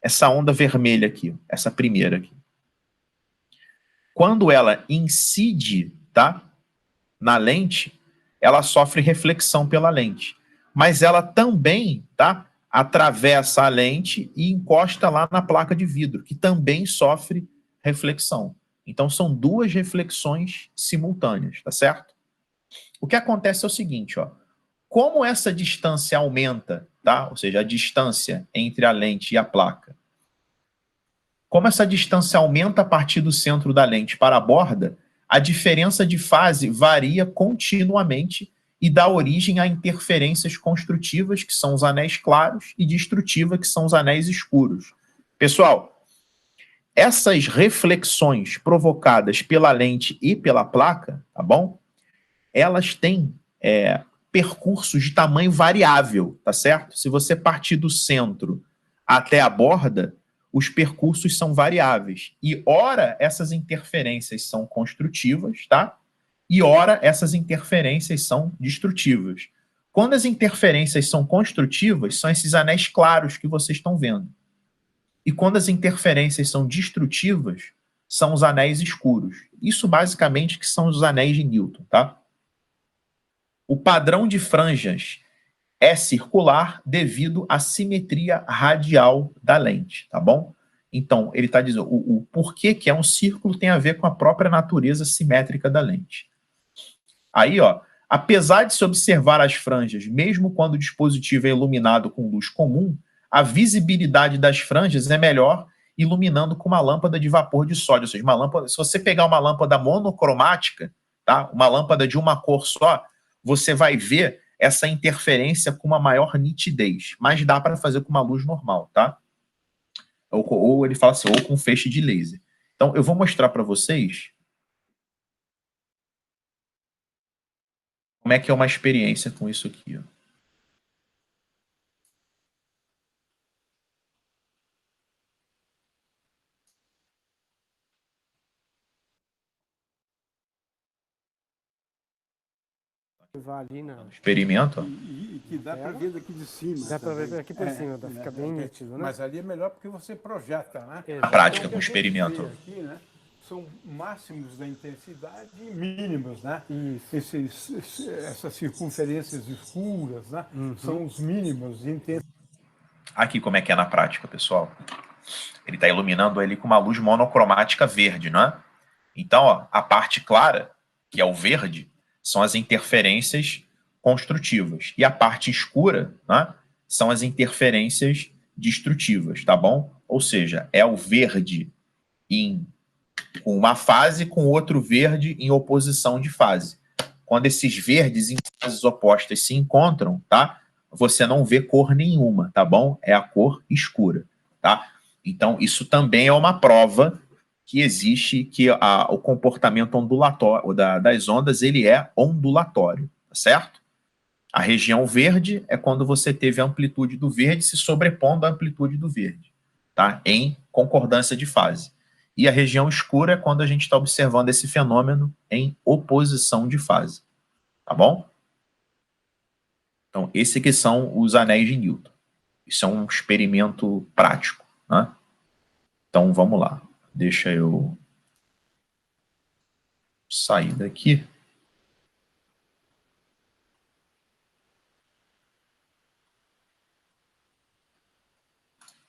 essa onda vermelha aqui, essa primeira aqui, quando ela incide, tá, na lente, ela sofre reflexão pela lente. Mas ela também, tá, atravessa a lente e encosta lá na placa de vidro, que também sofre reflexão. Então, são duas reflexões simultâneas, tá certo? O que acontece é o seguinte, ó. Como essa distância aumenta, tá? Ou seja, a distância entre a lente e a placa. Como essa distância aumenta a partir do centro da lente para a borda, a diferença de fase varia continuamente e dá origem a interferências construtivas, que são os anéis claros, e destrutivas, que são os anéis escuros. Pessoal, essas reflexões provocadas pela lente e pela placa, tá bom? Elas têm percursos de tamanho variável, tá certo? Se você partir do centro até a borda, os percursos são variáveis. E ora essas interferências são construtivas, tá? E ora essas interferências são destrutivas. Quando as interferências são construtivas, são esses anéis claros que vocês estão vendo. E quando as interferências são destrutivas, são os anéis escuros. Isso basicamente que são os anéis de Newton, tá? O padrão de franjas é circular devido à simetria radial da lente, tá bom? Então, ele está dizendo, o porquê que é um círculo tem a ver com a própria natureza simétrica da lente. Aí, ó, apesar de se observar as franjas, mesmo quando o dispositivo é iluminado com luz comum, a visibilidade das franjas é melhor iluminando com uma lâmpada de vapor de sódio, ou seja, uma lâmpada, se você pegar uma lâmpada monocromática, tá? Uma lâmpada de uma cor só, você vai ver essa interferência com uma maior nitidez, mas dá para fazer com uma luz normal, tá? Ou ele fala assim, ou com feixe de laser. Então, eu vou mostrar para vocês como é que é uma experiência com isso aqui, ó. Experimento, ó.
E que dá para ver daqui de cima.
Dá para ver aqui por cima, fica bem nítido, né?
Mas ali é melhor porque você projeta, né?
A prática com experimento.
Aqui, né, são máximos da intensidade e mínimos, né? Essas circunferências escuras, né? São os mínimos de intensidade.
Aqui como é que é na prática, pessoal. Ele está iluminando ele com uma luz monocromática verde, não é? Então, ó, a parte clara, que é o verde, são as interferências construtivas. E a parte escura, né, são as interferências destrutivas, tá bom? Ou seja, é o verde com uma fase com outro verde em oposição de fase. Quando esses verdes em fases opostas se encontram, tá? Você não vê cor nenhuma, tá bom? É a cor escura, tá? Então, isso também é uma prova que existe, que o comportamento ondulatório das ondas, ele é ondulatório, tá certo? A região verde é quando você teve a amplitude do verde se sobrepondo à amplitude do verde, tá? Em concordância de fase. E a região escura é quando a gente está observando esse fenômeno em oposição de fase, tá bom? Então, esse aqui são os anéis de Newton. Isso é um experimento prático, né? Então, vamos lá. Deixa eu sair daqui.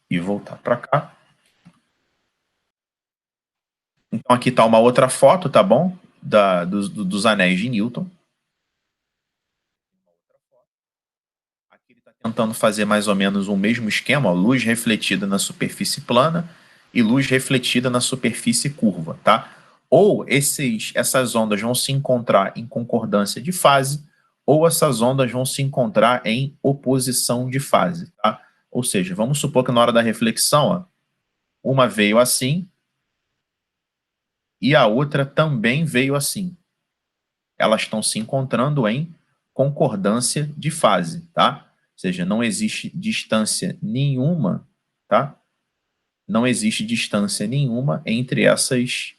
E voltar para cá. Então, aqui está uma outra foto, tá bom? Dos anéis de Newton. Aqui ele está tentando fazer mais ou menos o mesmo esquema, ó, luz refletida na superfície plana e luz refletida na superfície curva, tá? Ou essas ondas vão se encontrar em concordância de fase, ou essas ondas vão se encontrar em oposição de fase, tá? Ou seja, vamos supor que na hora da reflexão, ó, uma veio assim e a outra também veio assim. Elas estão se encontrando em concordância de fase, tá? Ou seja, não existe distância nenhuma, tá? Não existe distância nenhuma entre essas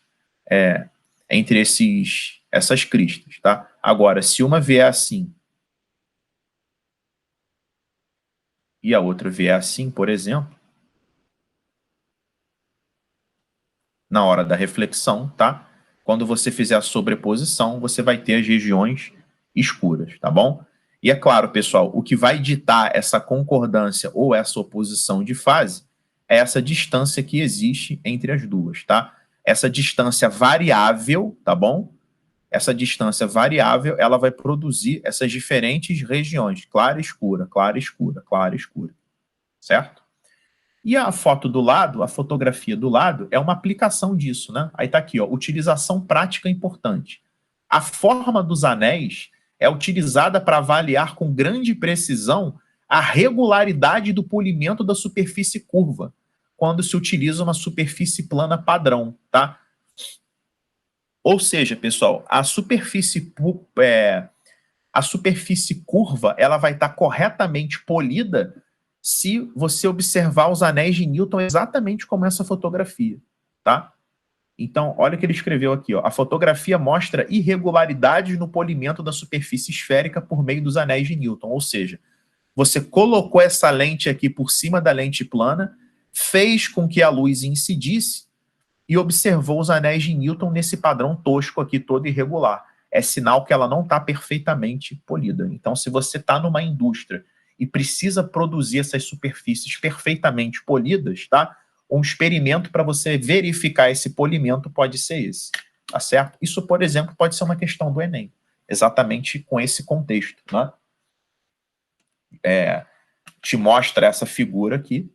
cristas, tá? Agora, se uma vier assim e a outra vier assim, por exemplo, na hora da reflexão, tá? Quando você fizer a sobreposição, você vai ter as regiões escuras, tá bom? E é claro, pessoal, o que vai ditar essa concordância ou essa oposição de fase é essa distância que existe entre as duas, tá? Essa distância variável, tá bom? Essa distância variável, ela vai produzir essas diferentes regiões, clara, escura, clara, escura, clara, escura, certo? E a foto do lado, a fotografia do lado, é uma aplicação disso, né? Aí tá aqui, ó, utilização prática importante. A forma dos anéis é utilizada para avaliar com grande precisão a regularidade do polimento da superfície curva, quando se utiliza uma superfície plana padrão, tá? Ou seja, pessoal, a superfície curva, ela vai estar corretamente polida se você observar os anéis de Newton exatamente como essa fotografia, tá? Então, olha o que ele escreveu aqui, ó. A fotografia mostra irregularidades no polimento da superfície esférica por meio dos anéis de Newton, ou seja, você colocou essa lente aqui por cima da lente plana, fez com que a luz incidisse e observou os anéis de Newton nesse padrão tosco aqui, todo irregular. É sinal que ela não está perfeitamente polida. Então, se você está numa indústria e precisa produzir essas superfícies perfeitamente polidas, tá? Um experimento para você verificar esse polimento pode ser esse, tá certo? Isso, por exemplo, pode ser uma questão do Enem, exatamente com esse contexto, né? Te mostra essa figura aqui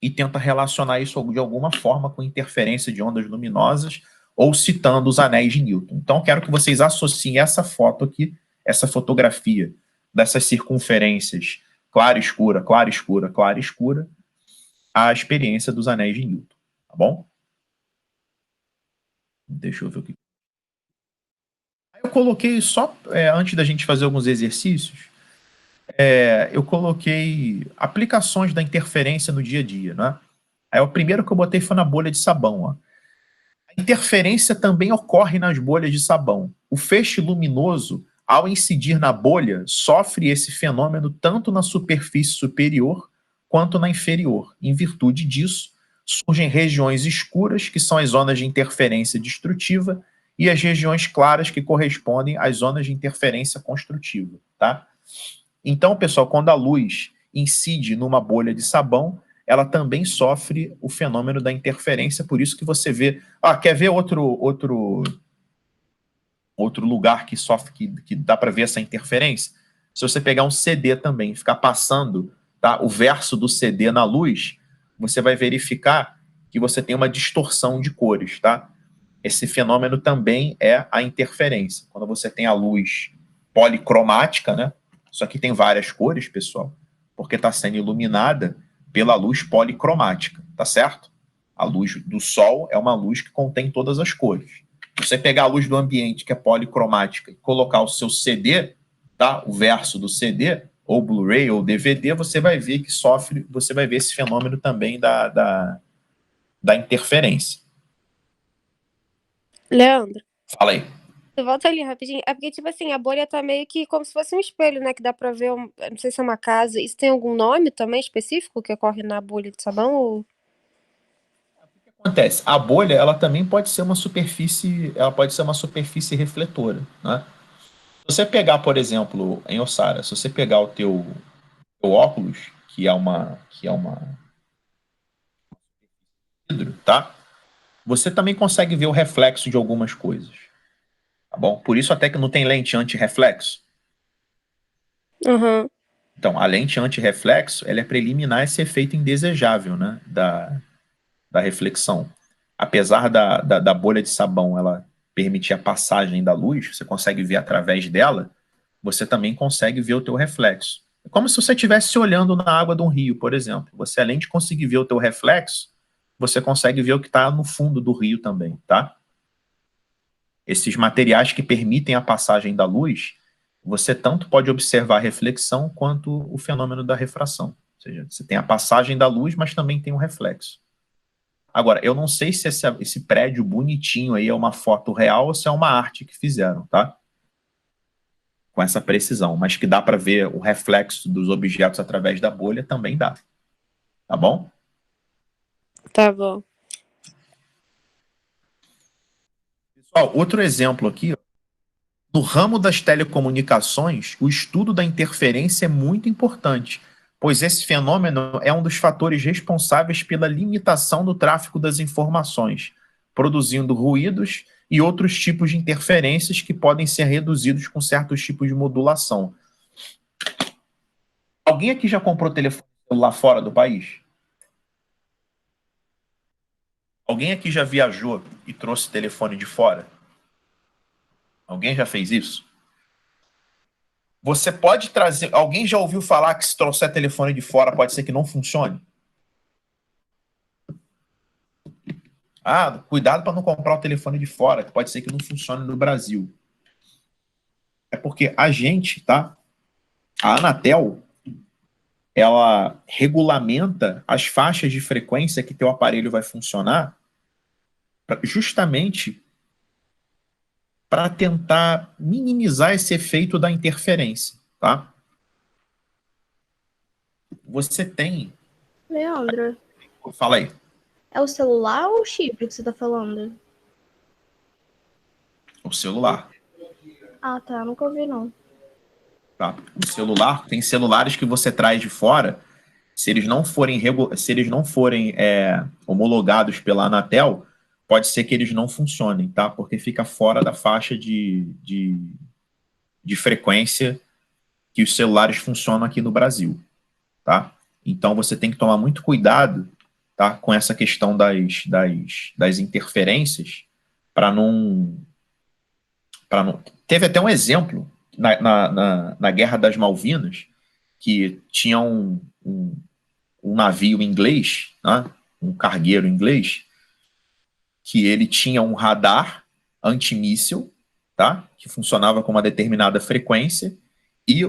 e tenta relacionar isso de alguma forma com interferência de ondas luminosas ou citando os anéis de Newton. Então, quero que vocês associem essa foto aqui, essa fotografia dessas circunferências clara, escura, clara, escura, clara, escura, à experiência dos anéis de Newton, tá bom? Deixa eu ver o que... Eu coloquei só, antes da gente fazer alguns exercícios, eu coloquei aplicações da interferência no dia a dia, né? Aí o primeiro que eu botei foi na bolha de sabão, ó. A interferência também ocorre nas bolhas de sabão. O feixe luminoso, ao incidir na bolha, sofre esse fenômeno tanto na superfície superior quanto na inferior. Em virtude disso, surgem regiões escuras, que são as zonas de interferência destrutiva, e as regiões claras, que correspondem às zonas de interferência construtiva, tá? Então, pessoal, quando a luz incide numa bolha de sabão, ela também sofre o fenômeno da interferência, por isso que você vê... quer ver outro lugar que sofre, que dá para ver essa interferência? Se você pegar um CD também, ficar passando, tá, o verso do CD na luz, você vai verificar que você tem uma distorção de cores, tá? Esse fenômeno também é a interferência. Quando você tem a luz policromática, né? Isso aqui tem várias cores, pessoal, porque está sendo iluminada pela luz policromática, tá certo? A luz do sol é uma luz que contém todas as cores. Se você pegar a luz do ambiente, que é policromática, e colocar o seu CD, tá? O verso do CD, ou Blu-ray, ou DVD, você vai ver que você vai ver esse fenômeno também da interferência.
Leandro,
Fala aí.
volta ali rapidinho. É porque, tipo assim, a bolha tá meio que como se fosse um espelho, né? Que dá pra ver, não sei se é uma casa. Isso tem algum nome também específico que ocorre na bolha de sabão? Ou...
Acontece, a bolha, ela também pode ser uma superfície, refletora, né? Se você pegar, por exemplo, em Ossara, se você pegar o teu óculos, que é uma vidro, tá? Você também consegue ver o reflexo de algumas coisas, tá bom? Por isso até que não tem lente anti-reflexo.
Uhum.
Então, a lente anti-reflexo, ela é para eliminar esse efeito indesejável, né, da reflexão. Apesar da bolha de sabão ela permitir a passagem da luz, você consegue ver através dela, você também consegue ver o teu reflexo. É como se você estivesse olhando na água de um rio, por exemplo. Você, além de conseguir ver o teu reflexo, você consegue ver o que está no fundo do rio também, tá? Esses materiais que permitem a passagem da luz, você tanto pode observar a reflexão quanto o fenômeno da refração. Ou seja, você tem a passagem da luz, mas também tem o reflexo. Agora, eu não sei se esse prédio bonitinho aí é uma foto real ou se é uma arte que fizeram, tá? Com essa precisão, mas que dá para ver o reflexo dos objetos através da bolha, também dá. Tá bom?
Tá bom.
Pessoal, outro exemplo aqui, ó. No ramo das telecomunicações, o estudo da interferência é muito importante, pois esse fenômeno é um dos fatores responsáveis pela limitação do tráfego das informações, produzindo ruídos e outros tipos de interferências que podem ser reduzidos com certos tipos de modulação. Alguém aqui já comprou telefone celular fora do país? Alguém aqui já viajou e trouxe telefone de fora? Alguém já fez isso? Você pode trazer... Alguém já ouviu falar que se trouxer telefone de fora pode ser que não funcione? Cuidado para não comprar o telefone de fora, que pode ser que não funcione no Brasil. É porque a gente, tá? A Anatel, ela regulamenta as faixas de frequência que teu aparelho vai funcionar justamente para tentar minimizar esse efeito da interferência, tá? Você tem...
Leandro,
Fala aí.
é o celular ou o chip que você tá falando?
O celular.
Ah, tá. Nunca ouvi, não.
Tá? O celular, tem celulares que você traz de fora, se eles não forem, homologados pela Anatel, pode ser que eles não funcionem, tá? Porque fica fora da faixa de frequência que os celulares funcionam aqui no Brasil, tá? Então você tem que tomar muito cuidado, tá, com essa questão das interferências, para não... Teve até um exemplo na Guerra das Malvinas, que tinha um navio inglês, né, um cargueiro inglês, que ele tinha um radar antimíssil, tá, que funcionava com uma determinada frequência, e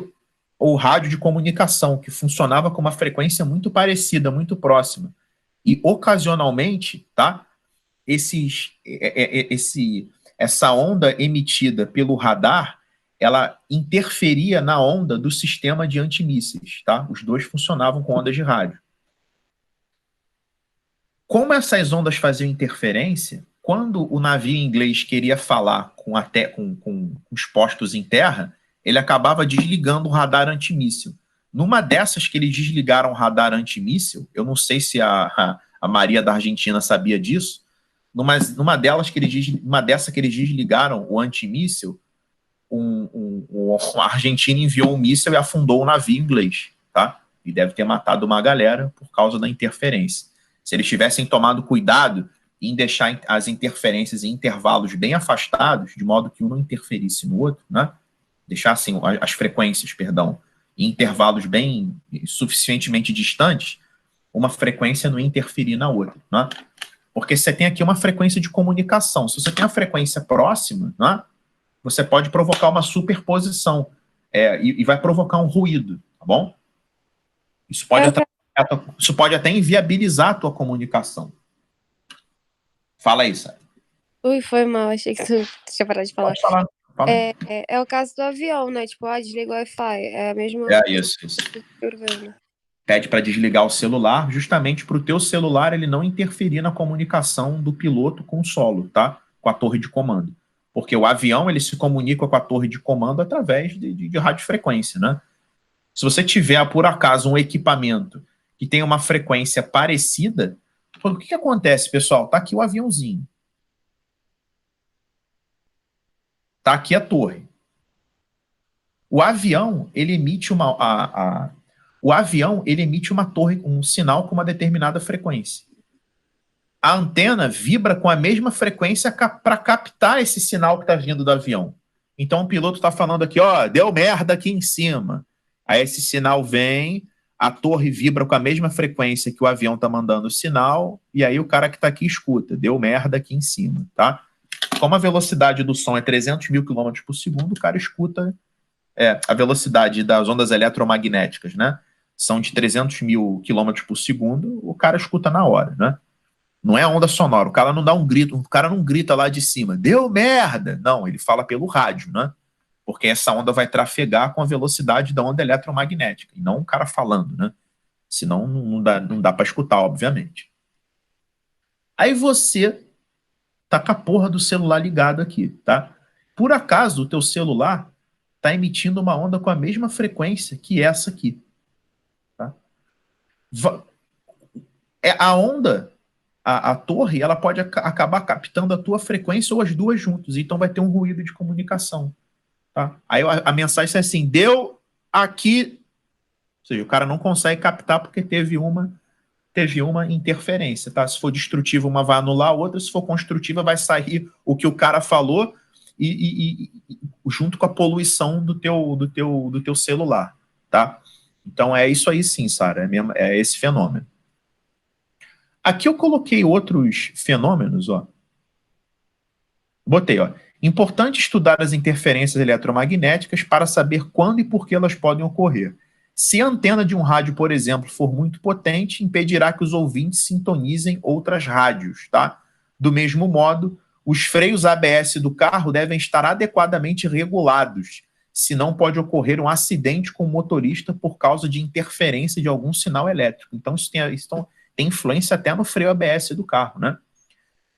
o rádio de comunicação, que funcionava com uma frequência muito parecida, muito próxima. E, ocasionalmente, tá, essa onda emitida pelo radar, ela interferia na onda do sistema de antimísseis, tá? Os dois funcionavam com ondas de rádio. Como essas ondas faziam interferência, quando o navio inglês queria falar com os postos em terra, ele acabava desligando o radar antimíssil. Numa dessas que eles desligaram o radar antimíssil, eu não sei se a Maria da Argentina sabia disso, numa dessas que eles desligaram o antimíssil, a Argentina enviou um míssil e afundou o navio inglês, tá? E deve ter matado uma galera por causa da interferência. Se eles tivessem tomado cuidado em deixar as interferências em intervalos bem afastados, de modo que um não interferisse no outro, né? Deixassem as frequências, perdão, em intervalos bem suficientemente distantes, uma frequência não interferir na outra, né? Porque você tem aqui uma frequência de comunicação. Se você tem a frequência próxima, né, você pode provocar uma superposição e vai provocar um ruído, tá bom? Isso pode até inviabilizar a tua comunicação. Fala aí, Sara.
Ui, foi mal, achei que tu tinha parado de falar.
Pode falar. Fala.
É o caso do avião, né? Tipo, desliga o Wi-Fi. É a mesma
Isso.
coisa.
Pede para desligar o celular, justamente para o teu celular ele não interferir na comunicação do piloto com o solo, tá? Com a torre de comando. Porque o avião ele se comunica com a torre de comando através de radiofrequência, né? Se você tiver, por acaso, um equipamento que tem uma frequência parecida, o que acontece, pessoal? Tá aqui o aviãozinho. Tá aqui a torre. O avião, ele emite um sinal com uma determinada frequência. A antena vibra com a mesma frequência para captar esse sinal que está vindo do avião. Então o piloto está falando aqui, deu merda aqui em cima. Aí esse sinal vem, a torre vibra com a mesma frequência que o avião está mandando o sinal, e aí o cara que está aqui escuta, deu merda aqui em cima, tá? Como a velocidade do som é 300 mil km por segundo, o cara escuta a velocidade das ondas eletromagnéticas, né? São de 300 mil km por segundo, o cara escuta na hora, né? Não é onda sonora, o cara não dá um grito, o cara não grita lá de cima, deu merda! Não, ele fala pelo rádio, né? Porque essa onda vai trafegar com a velocidade da onda eletromagnética, e não o cara falando, né? Senão não dá para escutar, obviamente. Aí você tá com a porra do celular ligado aqui, tá? Por acaso, o teu celular tá emitindo uma onda com a mesma frequência que essa aqui, tá? A onda, a torre, ela pode acabar captando a tua frequência ou as duas juntas, então vai ter um ruído de comunicação, tá? Aí a mensagem é assim, deu aqui, ou seja, o cara não consegue captar porque teve uma interferência, tá? Se for destrutiva, uma vai anular a outra, se for construtiva, vai sair o que o cara falou e junto com a poluição do teu celular, tá? Então é isso aí sim, Sara, é esse fenômeno. Aqui eu coloquei outros fenômenos, ó. Botei, ó. Importante estudar as interferências eletromagnéticas para saber quando e por que elas podem ocorrer. Se a antena de um rádio, por exemplo, for muito potente, impedirá que os ouvintes sintonizem outras rádios, tá? Do mesmo modo, os freios ABS do carro devem estar adequadamente regulados, senão pode ocorrer um acidente com o motorista por causa de interferência de algum sinal elétrico. Então, isso tem influência até no freio ABS do carro, né?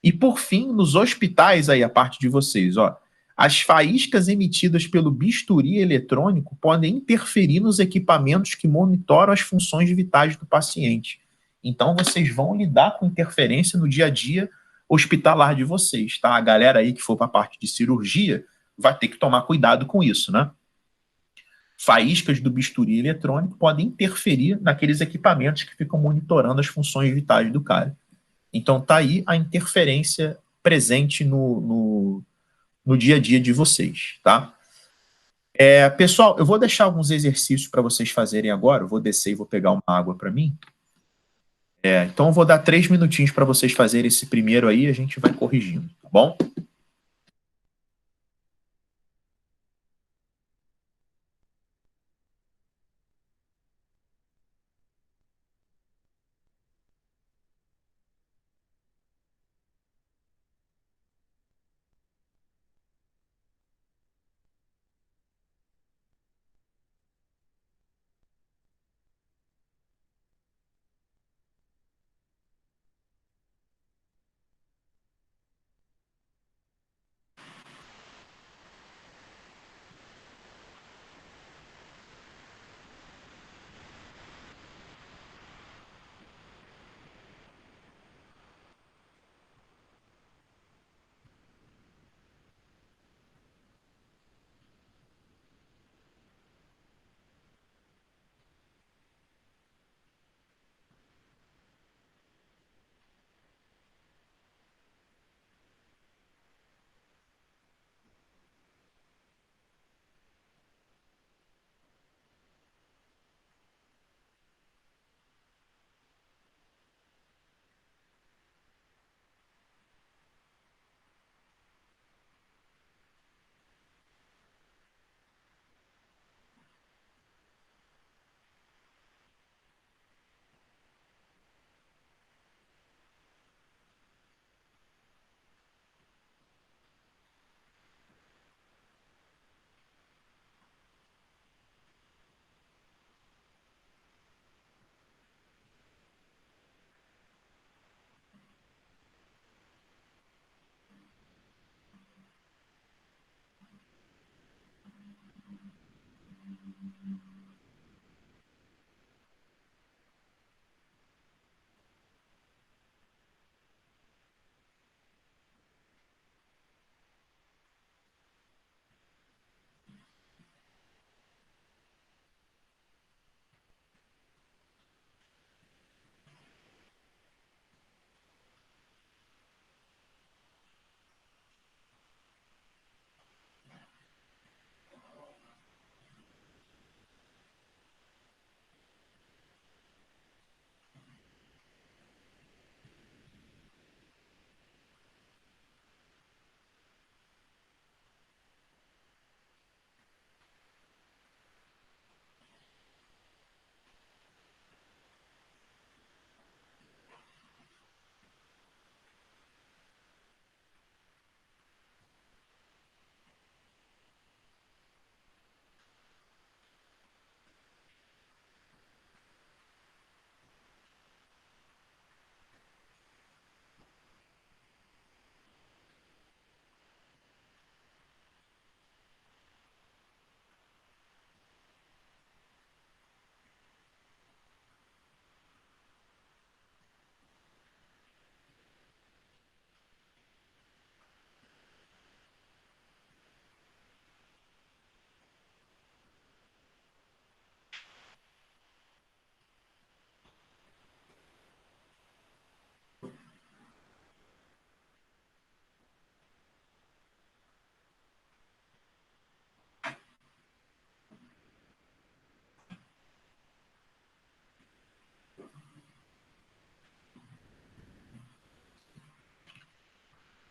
E, por fim, nos hosptais, aí, a parte de vocês, ó, As faíscas emitidas pelo bisturi eletrônico podem interferir nos equipamentos que monitoram as funções vitais do paciente. Então, vocês vão lidar com interferência no dia a dia hospitalar de vocês, tá? A galera aí que for para a parte de cirurgia vai ter que tomar cuidado com isso, né? Faíscas do bisturi eletrônico podem interferir naqueles equipamentos que ficam monitorando as funções vitais do cara. Então, tá aí a interferência presente no dia a dia de vocês, tá? Pessoal, eu vou deixar alguns exercícios para vocês fazerem agora. Eu vou descer e vou pegar uma água para mim. Então, eu vou dar 3 minutinhos para vocês fazerem esse primeiro aí, a gente vai corrigindo, tá bom?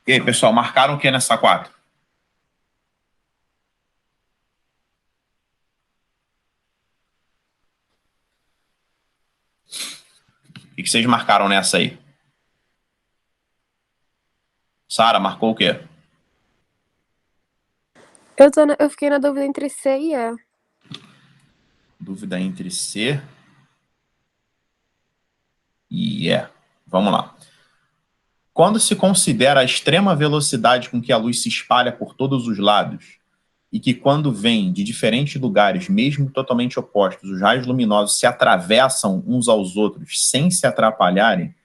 E aí, pessoal, marcaram o que nessa 4? O que vocês marcaram nessa aí? Sara, marcou o quê?
Eu fiquei na dúvida entre C e E.
Dúvida entre C e E. Vamos lá. quando se considera a extrema velocidade com que a luz se espalha por todos os lados, e que quando vem de diferentes lugares, mesmo totalmente opostos, os raios luminosos se atravessam uns aos outros sem se atrapalharem,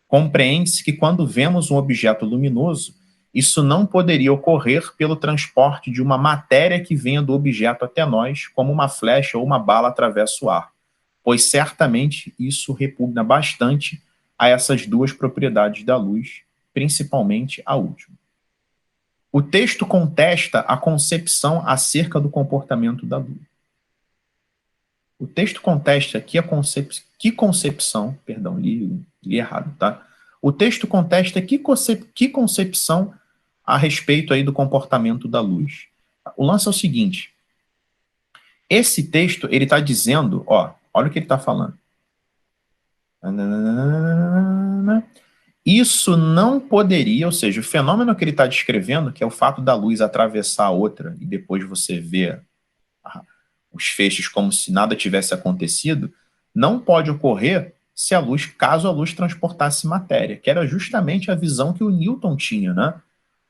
compreende-se que quando vemos um objeto luminoso, isso não poderia ocorrer pelo transporte de uma matéria que venha do objeto até nós, como uma flecha ou uma bala atravessa o ar, pois certamente isso repugna bastante a essas duas propriedades da luz, principalmente a última. O texto contesta a concepção acerca do comportamento da luz. O texto contesta aqui a concepção, perdão, li errado, tá? O texto contesta que concepção a respeito aí do comportamento da luz. O lance é o seguinte, esse texto, ele está dizendo, ó, olha o que ele está falando. Isso não poderia, ou seja, o fenômeno que ele está descrevendo, que é o fato da luz atravessar a outra e depois você vê os feixes como se nada tivesse acontecido, não pode ocorrer se caso a luz transportasse matéria, que era justamente a visão que o Newton tinha, né?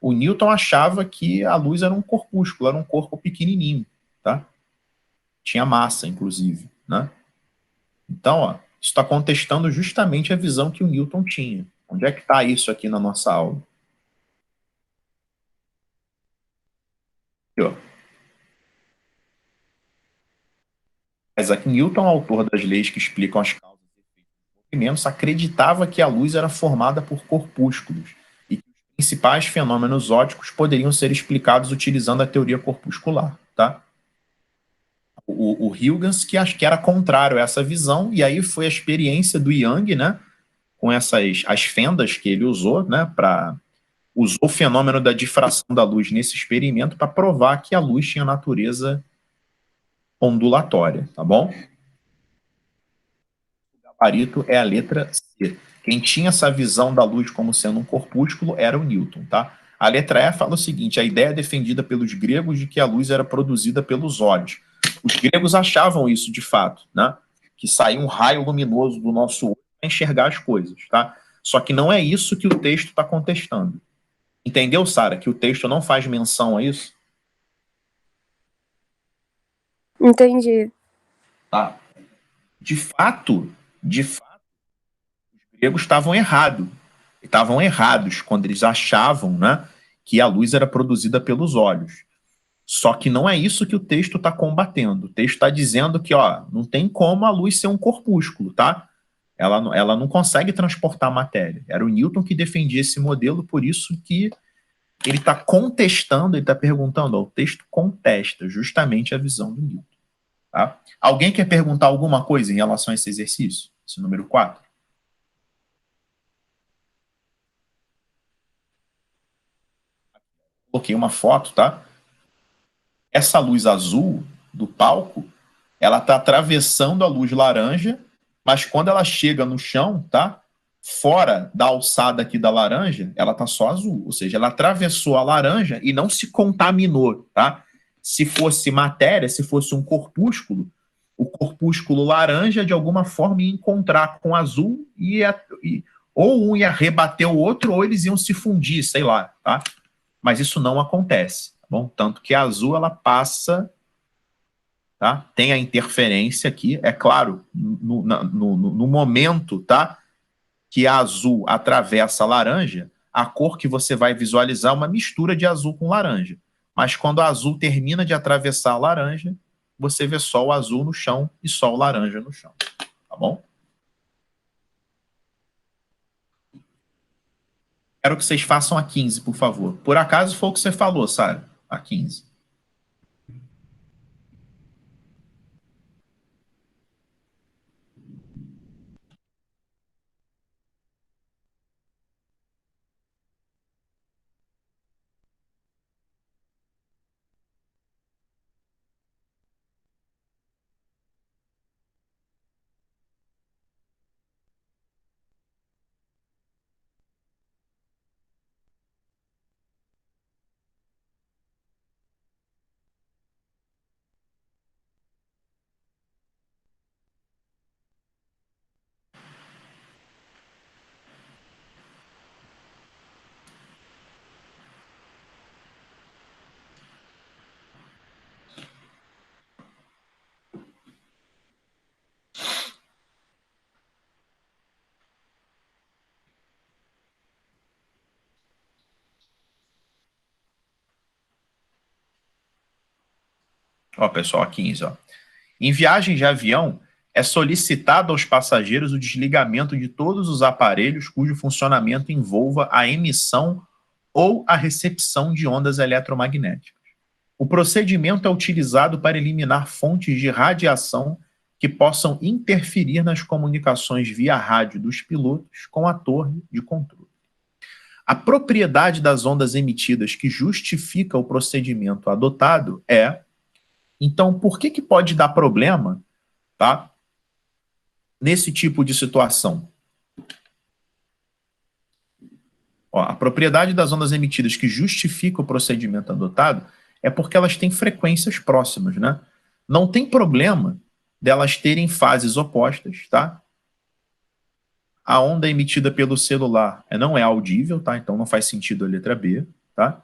O Newton achava que a luz era um corpúsculo, era um corpo pequenininho, tá? Tinha massa, inclusive, né? Então, ó, isso está contestando justamente a visão que o Newton tinha. Onde é que está isso aqui na nossa aula? Aqui, ó. Isaac Newton, autor das leis que explicam as causas e efeitos dos movimentos, acreditava que a luz era formada por corpúsculos e que os principais fenômenos ópticos poderiam ser explicados utilizando a teoria corpuscular, tá? O Huygens, que acho que era contrário a essa visão, e aí foi a experiência do Young, né, com as fendas que ele usou, né, usou o fenômeno da difração da luz nesse experimento para provar que a luz tinha natureza ondulatória, tá bom? O gabarito é a letra C. Quem tinha essa visão da luz como sendo um corpúsculo era o Newton, tá? A letra E fala o seguinte, a ideia defendida pelos gregos de que a luz era produzida pelos olhos. Os gregos achavam isso de fato, né? Que saía um raio luminoso do nosso olho para enxergar as coisas, tá? Só que não é isso que o texto está contestando. Entendeu, Sara, que o texto não faz menção a isso?
Entendi.
Tá. De fato, os gregos estavam errados. Estavam errados quando eles achavam, né, que a luz era produzida pelos olhos. Só que não é isso que o texto está combatendo. O texto está dizendo que, ó, não tem como a luz ser um corpúsculo, tá? Ela não consegue transportar matéria. Era o Newton que defendia esse modelo, por isso que ele está contestando, ele está perguntando, ó, o texto contesta justamente a visão do Newton. Tá? Alguém quer perguntar alguma coisa em relação a esse exercício? Esse número 4? Coloquei uma foto, tá? Essa luz azul do palco, ela está atravessando a luz laranja, mas quando ela chega no chão, tá? Fora da alçada aqui da laranja, ela tá só azul. Ou seja, ela atravessou a laranja e não se contaminou, tá? Se fosse matéria, se fosse um corpúsculo, o corpúsculo laranja, de alguma forma, ia encontrar com o azul ou um ia rebater o outro, ou eles iam se fundir, sei lá, tá? Mas isso não acontece, tá bom? Tanto que a azul, ela passa, tá? Tem a interferência aqui, é claro, no momento, tá? Que a azul atravessa a laranja, a cor que você vai visualizar é uma mistura de azul com laranja. Mas quando a azul termina de atravessar a laranja, você vê só o azul no chão e só o laranja no chão. Tá bom? Quero que vocês façam a 15, por favor. Por acaso foi o que você falou, Sara? A 15. Ó, pessoal, a 15, ó. Em viagem de avião, é solicitado aos passageiros o desligamento de todos os aparelhos cujo funcionamento envolva a emissão ou a recepção de ondas eletromagnéticas. O procedimento é utilizado para eliminar fontes de radiação que possam interferir nas comunicações via rádio dos pilotos com a torre de controle. A propriedade das ondas emitidas que justifica o procedimento adotado é, então, por que pode dar problema, tá, nesse tipo de situação? Ó, a propriedade das ondas emitidas que justifica o procedimento adotado é porque elas têm frequências próximas, né? Não tem problema delas terem fases opostas, tá? A onda emitida pelo celular não é audível, tá? Então não faz sentido a letra B, tá?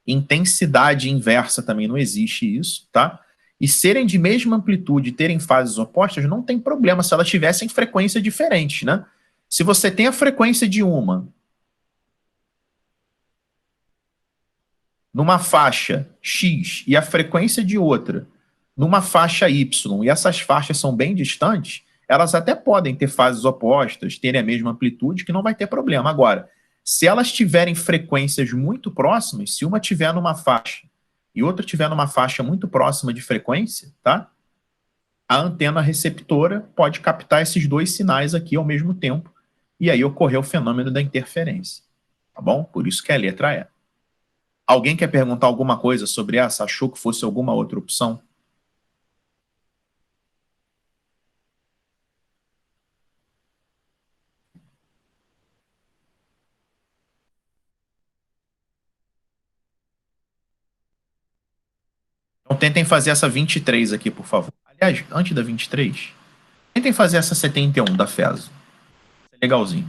Intensidade inversa também não existe isso, tá? E serem de mesma amplitude e terem fases opostas não tem problema se elas tivessem frequência diferente, né? Se você tem a frequência de uma numa faixa X e a frequência de outra numa faixa Y, e essas faixas são bem distantes, elas até podem ter fases opostas, terem a mesma amplitude, que não vai ter problema. Agora, se elas tiverem frequências muito próximas, se uma tiver numa faixa e outra tiver numa faixa muito próxima de frequência, tá? A antena receptora pode captar esses dois sinais aqui ao mesmo tempo, e aí ocorrer o fenômeno da interferência, tá bom? Por isso que é a letra E. Alguém quer perguntar alguma coisa sobre essa? Achou que fosse alguma outra opção? Então tentem fazer essa 23 aqui, por favor. Aliás, antes da 23, tentem fazer essa 71 da FESO. É legalzinho.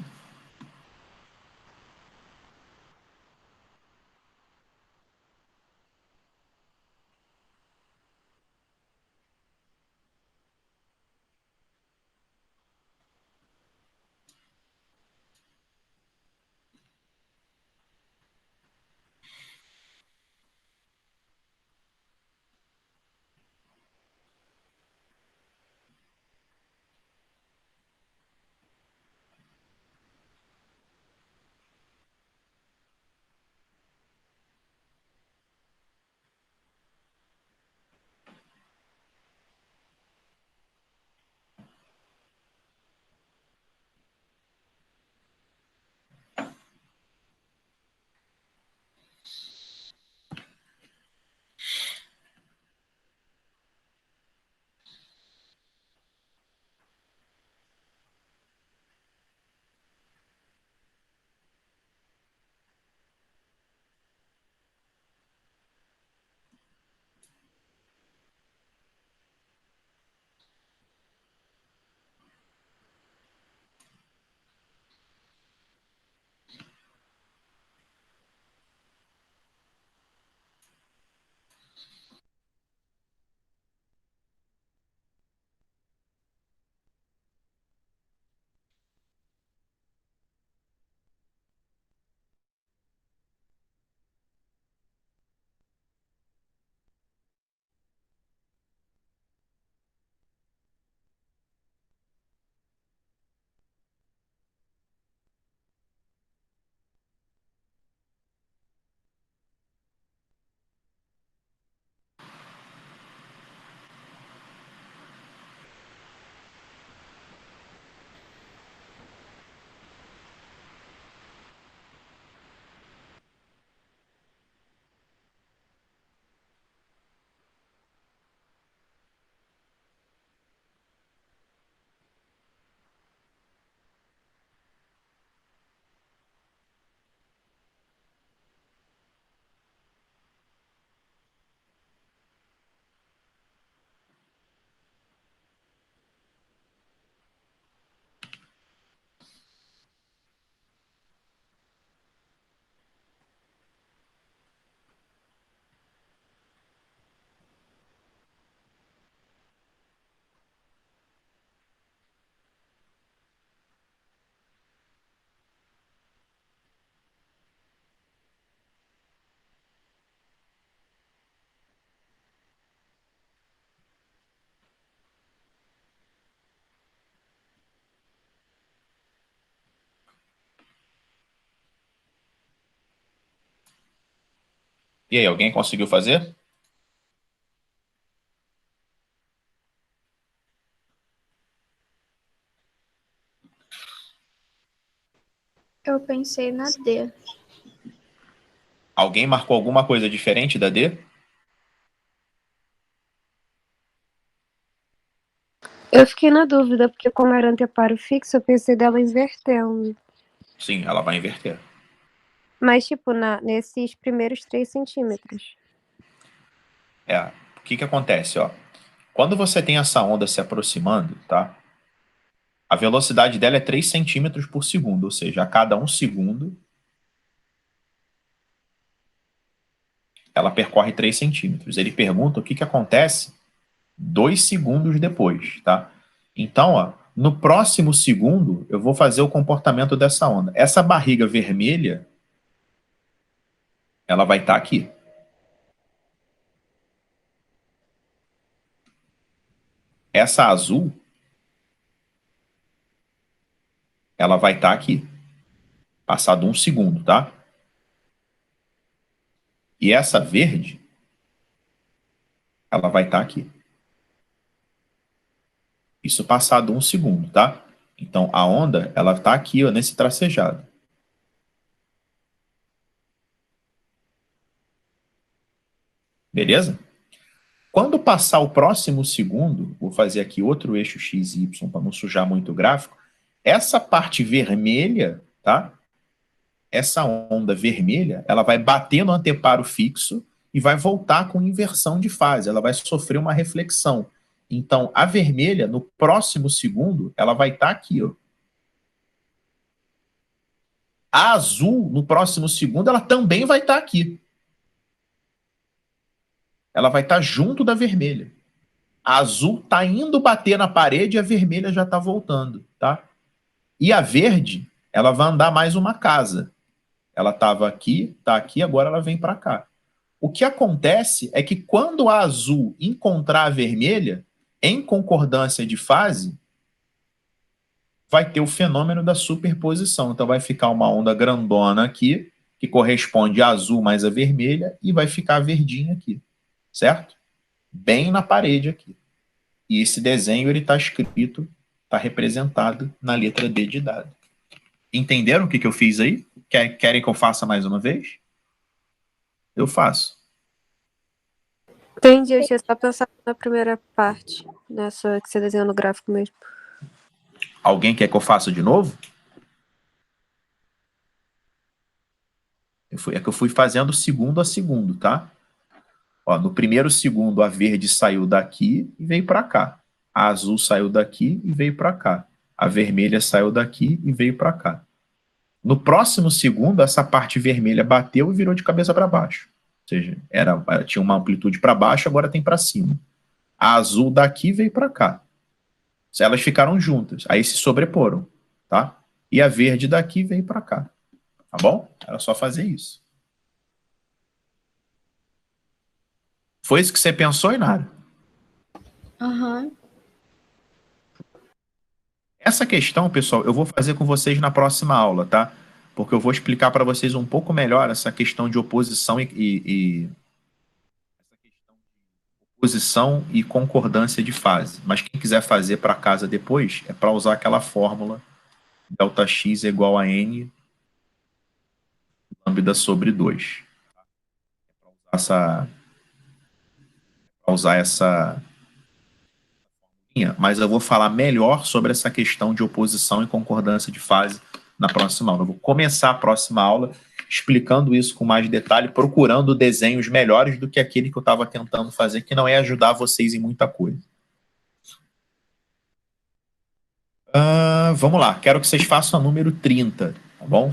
E aí, alguém conseguiu fazer?
Eu pensei na D.
Alguém marcou alguma coisa diferente da D?
Eu fiquei na dúvida, porque como era anteparo fixo, eu pensei dela invertendo.
Sim, ela vai inverter.
Mas, tipo, nesses primeiros 3 centímetros.
O que que acontece, ó? Quando você tem essa onda se aproximando, tá? A velocidade dela é 3 centímetros por segundo, ou seja, a cada 1 segundo ela percorre 3 centímetros. Ele pergunta o que que acontece 2 segundos depois, tá? Então, ó, no próximo segundo, eu vou fazer o comportamento dessa onda. Essa barriga vermelha, ela vai estar aqui. Essa azul, ela vai estar aqui. Passado 1 segundo, tá? E essa verde, ela vai estar aqui. Isso passado 1 segundo, tá? Então, a onda, ela está aqui, ó, nesse tracejado. Beleza? Quando passar o próximo segundo, vou fazer aqui outro eixo x e y para não sujar muito o gráfico. Essa parte vermelha, tá? Essa onda vermelha, ela vai bater no anteparo fixo e vai voltar com inversão de fase. Ela vai sofrer uma reflexão. Então, a vermelha, no próximo segundo, ela vai estar aqui, ó. A azul, no próximo segundo, ela também vai estar aqui. Ela vai estar junto da vermelha. A azul está indo bater na parede e a vermelha já está voltando, tá? E a verde, ela vai andar mais uma casa. Ela estava aqui, está aqui, agora ela vem para cá. O que acontece é que quando a azul encontrar a vermelha, em concordância de fase, vai ter o fenômeno da superposição. Então vai ficar uma onda grandona aqui, que corresponde a azul mais a vermelha, e vai ficar a verdinha aqui, certo? Bem na parede aqui. E esse desenho ele está escrito, está representado na letra D de dado. Entenderam o que, que eu fiz aí? Querem que eu faça mais uma vez? Eu faço.
Entendi, eu tinha só pensado na primeira parte, nessa que você desenhou no gráfico mesmo.
Alguém quer que eu faça de novo? É que eu fui fazendo segundo a segundo, tá? Ó, no primeiro segundo, a verde saiu daqui e veio para cá. A azul saiu daqui e veio para cá. A vermelha saiu daqui e veio para cá. No próximo segundo, essa parte vermelha bateu e virou de cabeça para baixo. Ou seja, tinha uma amplitude para baixo, agora tem para cima. A azul daqui veio para cá. Elas ficaram juntas, aí se sobreporam, tá? E a verde daqui veio para cá, tá bom? Era só fazer isso. Foi isso que você pensou, Inara?
Aham.
Essa questão, pessoal, eu vou fazer com vocês na próxima aula, tá? Porque eu vou explicar para vocês um pouco melhor essa questão de oposição oposição e concordância de fase. Mas quem quiser fazer para casa depois, é para usar aquela fórmula ΔX é igual a N lambda sobre 2. Para usar essa mas eu vou falar melhor sobre essa questão de oposição e concordância de fase na próxima aula. Eu vou começar a próxima aula explicando isso com mais detalhe, procurando desenhos melhores do que aquele que eu estava tentando fazer, que não é ajudar vocês em muita coisa. Vamos lá, quero que vocês façam a número 30, tá bom?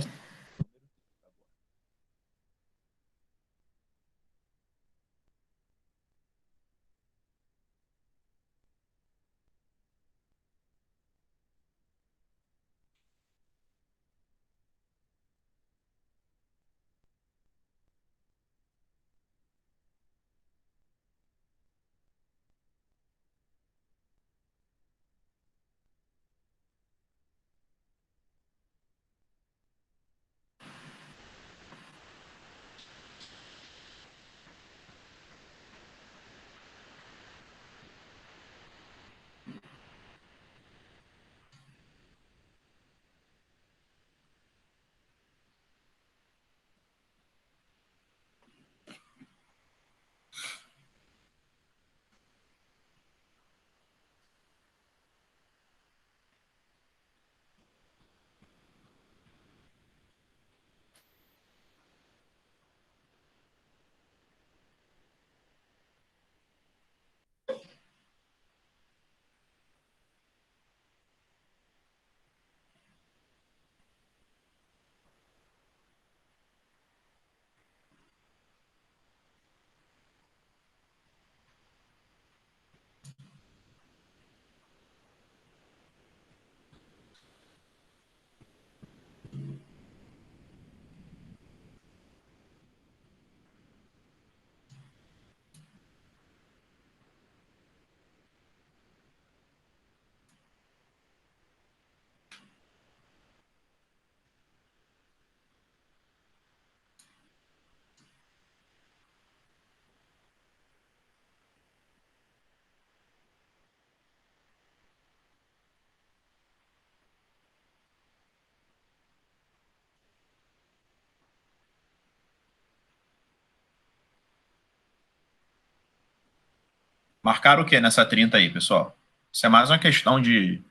Marcaram o que nessa 30 aí, pessoal? Isso é mais uma questão de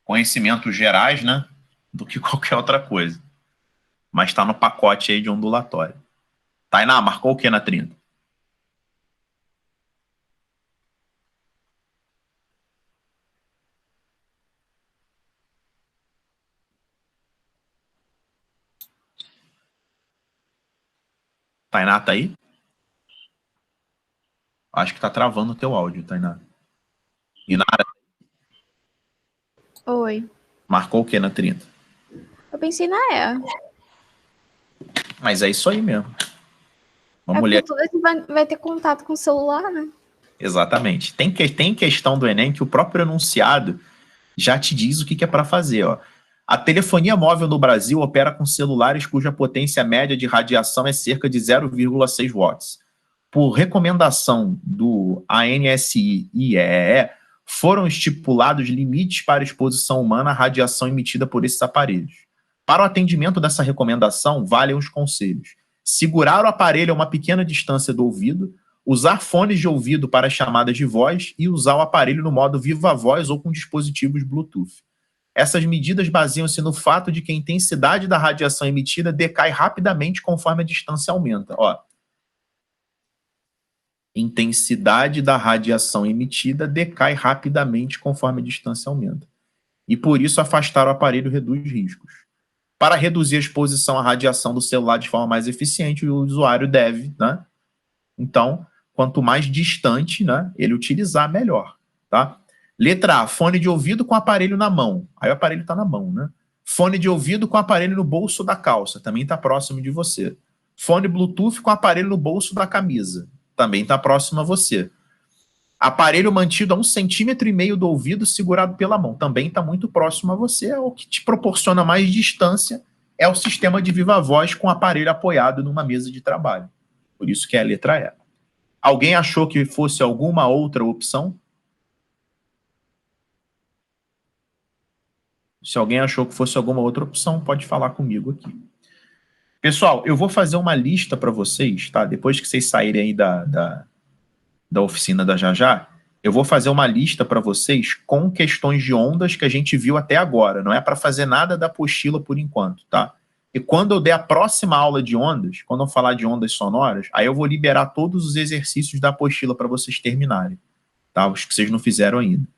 conhecimentos gerais, né? Do que qualquer outra coisa. Mas está no pacote aí de ondulatório. Tainá, marcou o que na 30? Tainá tá aí? Acho que tá travando o teu áudio, Tainá. Inara,
Oi.
marcou o que na 30?
Eu pensei na E.
Mas é isso aí mesmo. Uma
É
mulher.
porque tudo vai ter contato com o celular, né?
Exatamente. Tem questão do Enem que o próprio enunciado já te diz o que é para fazer. Ó. A telefonia móvel no Brasil opera com celulares cuja potência média de radiação é cerca de 0,6 watts. Por recomendação do ANSI e EEE, foram estipulados limites para a exposição humana à radiação emitida por esses aparelhos. Para o atendimento dessa recomendação, valem os conselhos: segurar o aparelho a uma pequena distância do ouvido, usar fones de ouvido para chamadas de voz e usar o aparelho no modo viva voz ou com dispositivos Bluetooth. Essas medidas baseiam-se no fato de que a intensidade da radiação emitida decai rapidamente conforme a distância aumenta. Ó, intensidade da radiação emitida decai rapidamente conforme a distância aumenta. E por isso afastar o aparelho reduz riscos. Para reduzir a exposição à radiação do celular de forma mais eficiente, o usuário deve, né? Então, quanto mais distante, né, ele utilizar, melhor, tá? Letra A, fone de ouvido com aparelho na mão. Aí o aparelho está na mão, né? Fone de ouvido com aparelho no bolso da calça, também está próximo de você. Fone Bluetooth com aparelho no bolso da camisa, também está próximo a você. Aparelho mantido a 1,5 centímetros do ouvido, segurado pela mão, também está muito próximo a você. O que te proporciona mais distância é o sistema de viva voz com aparelho apoiado numa mesa de trabalho. Por isso que é a letra E. Alguém achou que fosse alguma outra opção? Se alguém achou que fosse alguma outra opção, pode falar comigo aqui. Pessoal, eu vou fazer uma lista para vocês, tá? Depois que vocês saírem aí da oficina da Jajá, eu vou fazer uma lista para vocês com questões de ondas que a gente viu até agora. Não é para fazer nada da apostila por enquanto, tá? E quando eu der a próxima aula de ondas, quando eu falar de ondas sonoras, aí eu vou liberar todos os exercícios da apostila para vocês terminarem, tá? Os que vocês não fizeram ainda.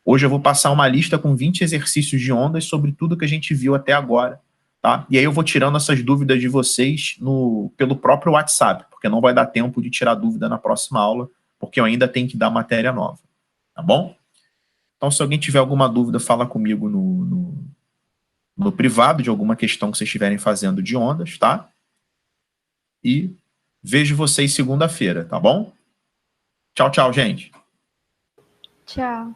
Hoje eu vou passar uma lista com 20 exercícios de ondas sobre tudo que a gente viu até agora, tá? E aí eu vou tirando essas dúvidas de vocês pelo próprio WhatsApp, porque não vai dar tempo de tirar dúvida na próxima aula, porque eu ainda tenho que dar matéria nova, tá bom? Então, se alguém tiver alguma dúvida, fala comigo no privado de alguma questão que vocês estiverem fazendo de ondas, tá? E vejo vocês segunda-feira, tá bom? Tchau, tchau, gente.
Tchau.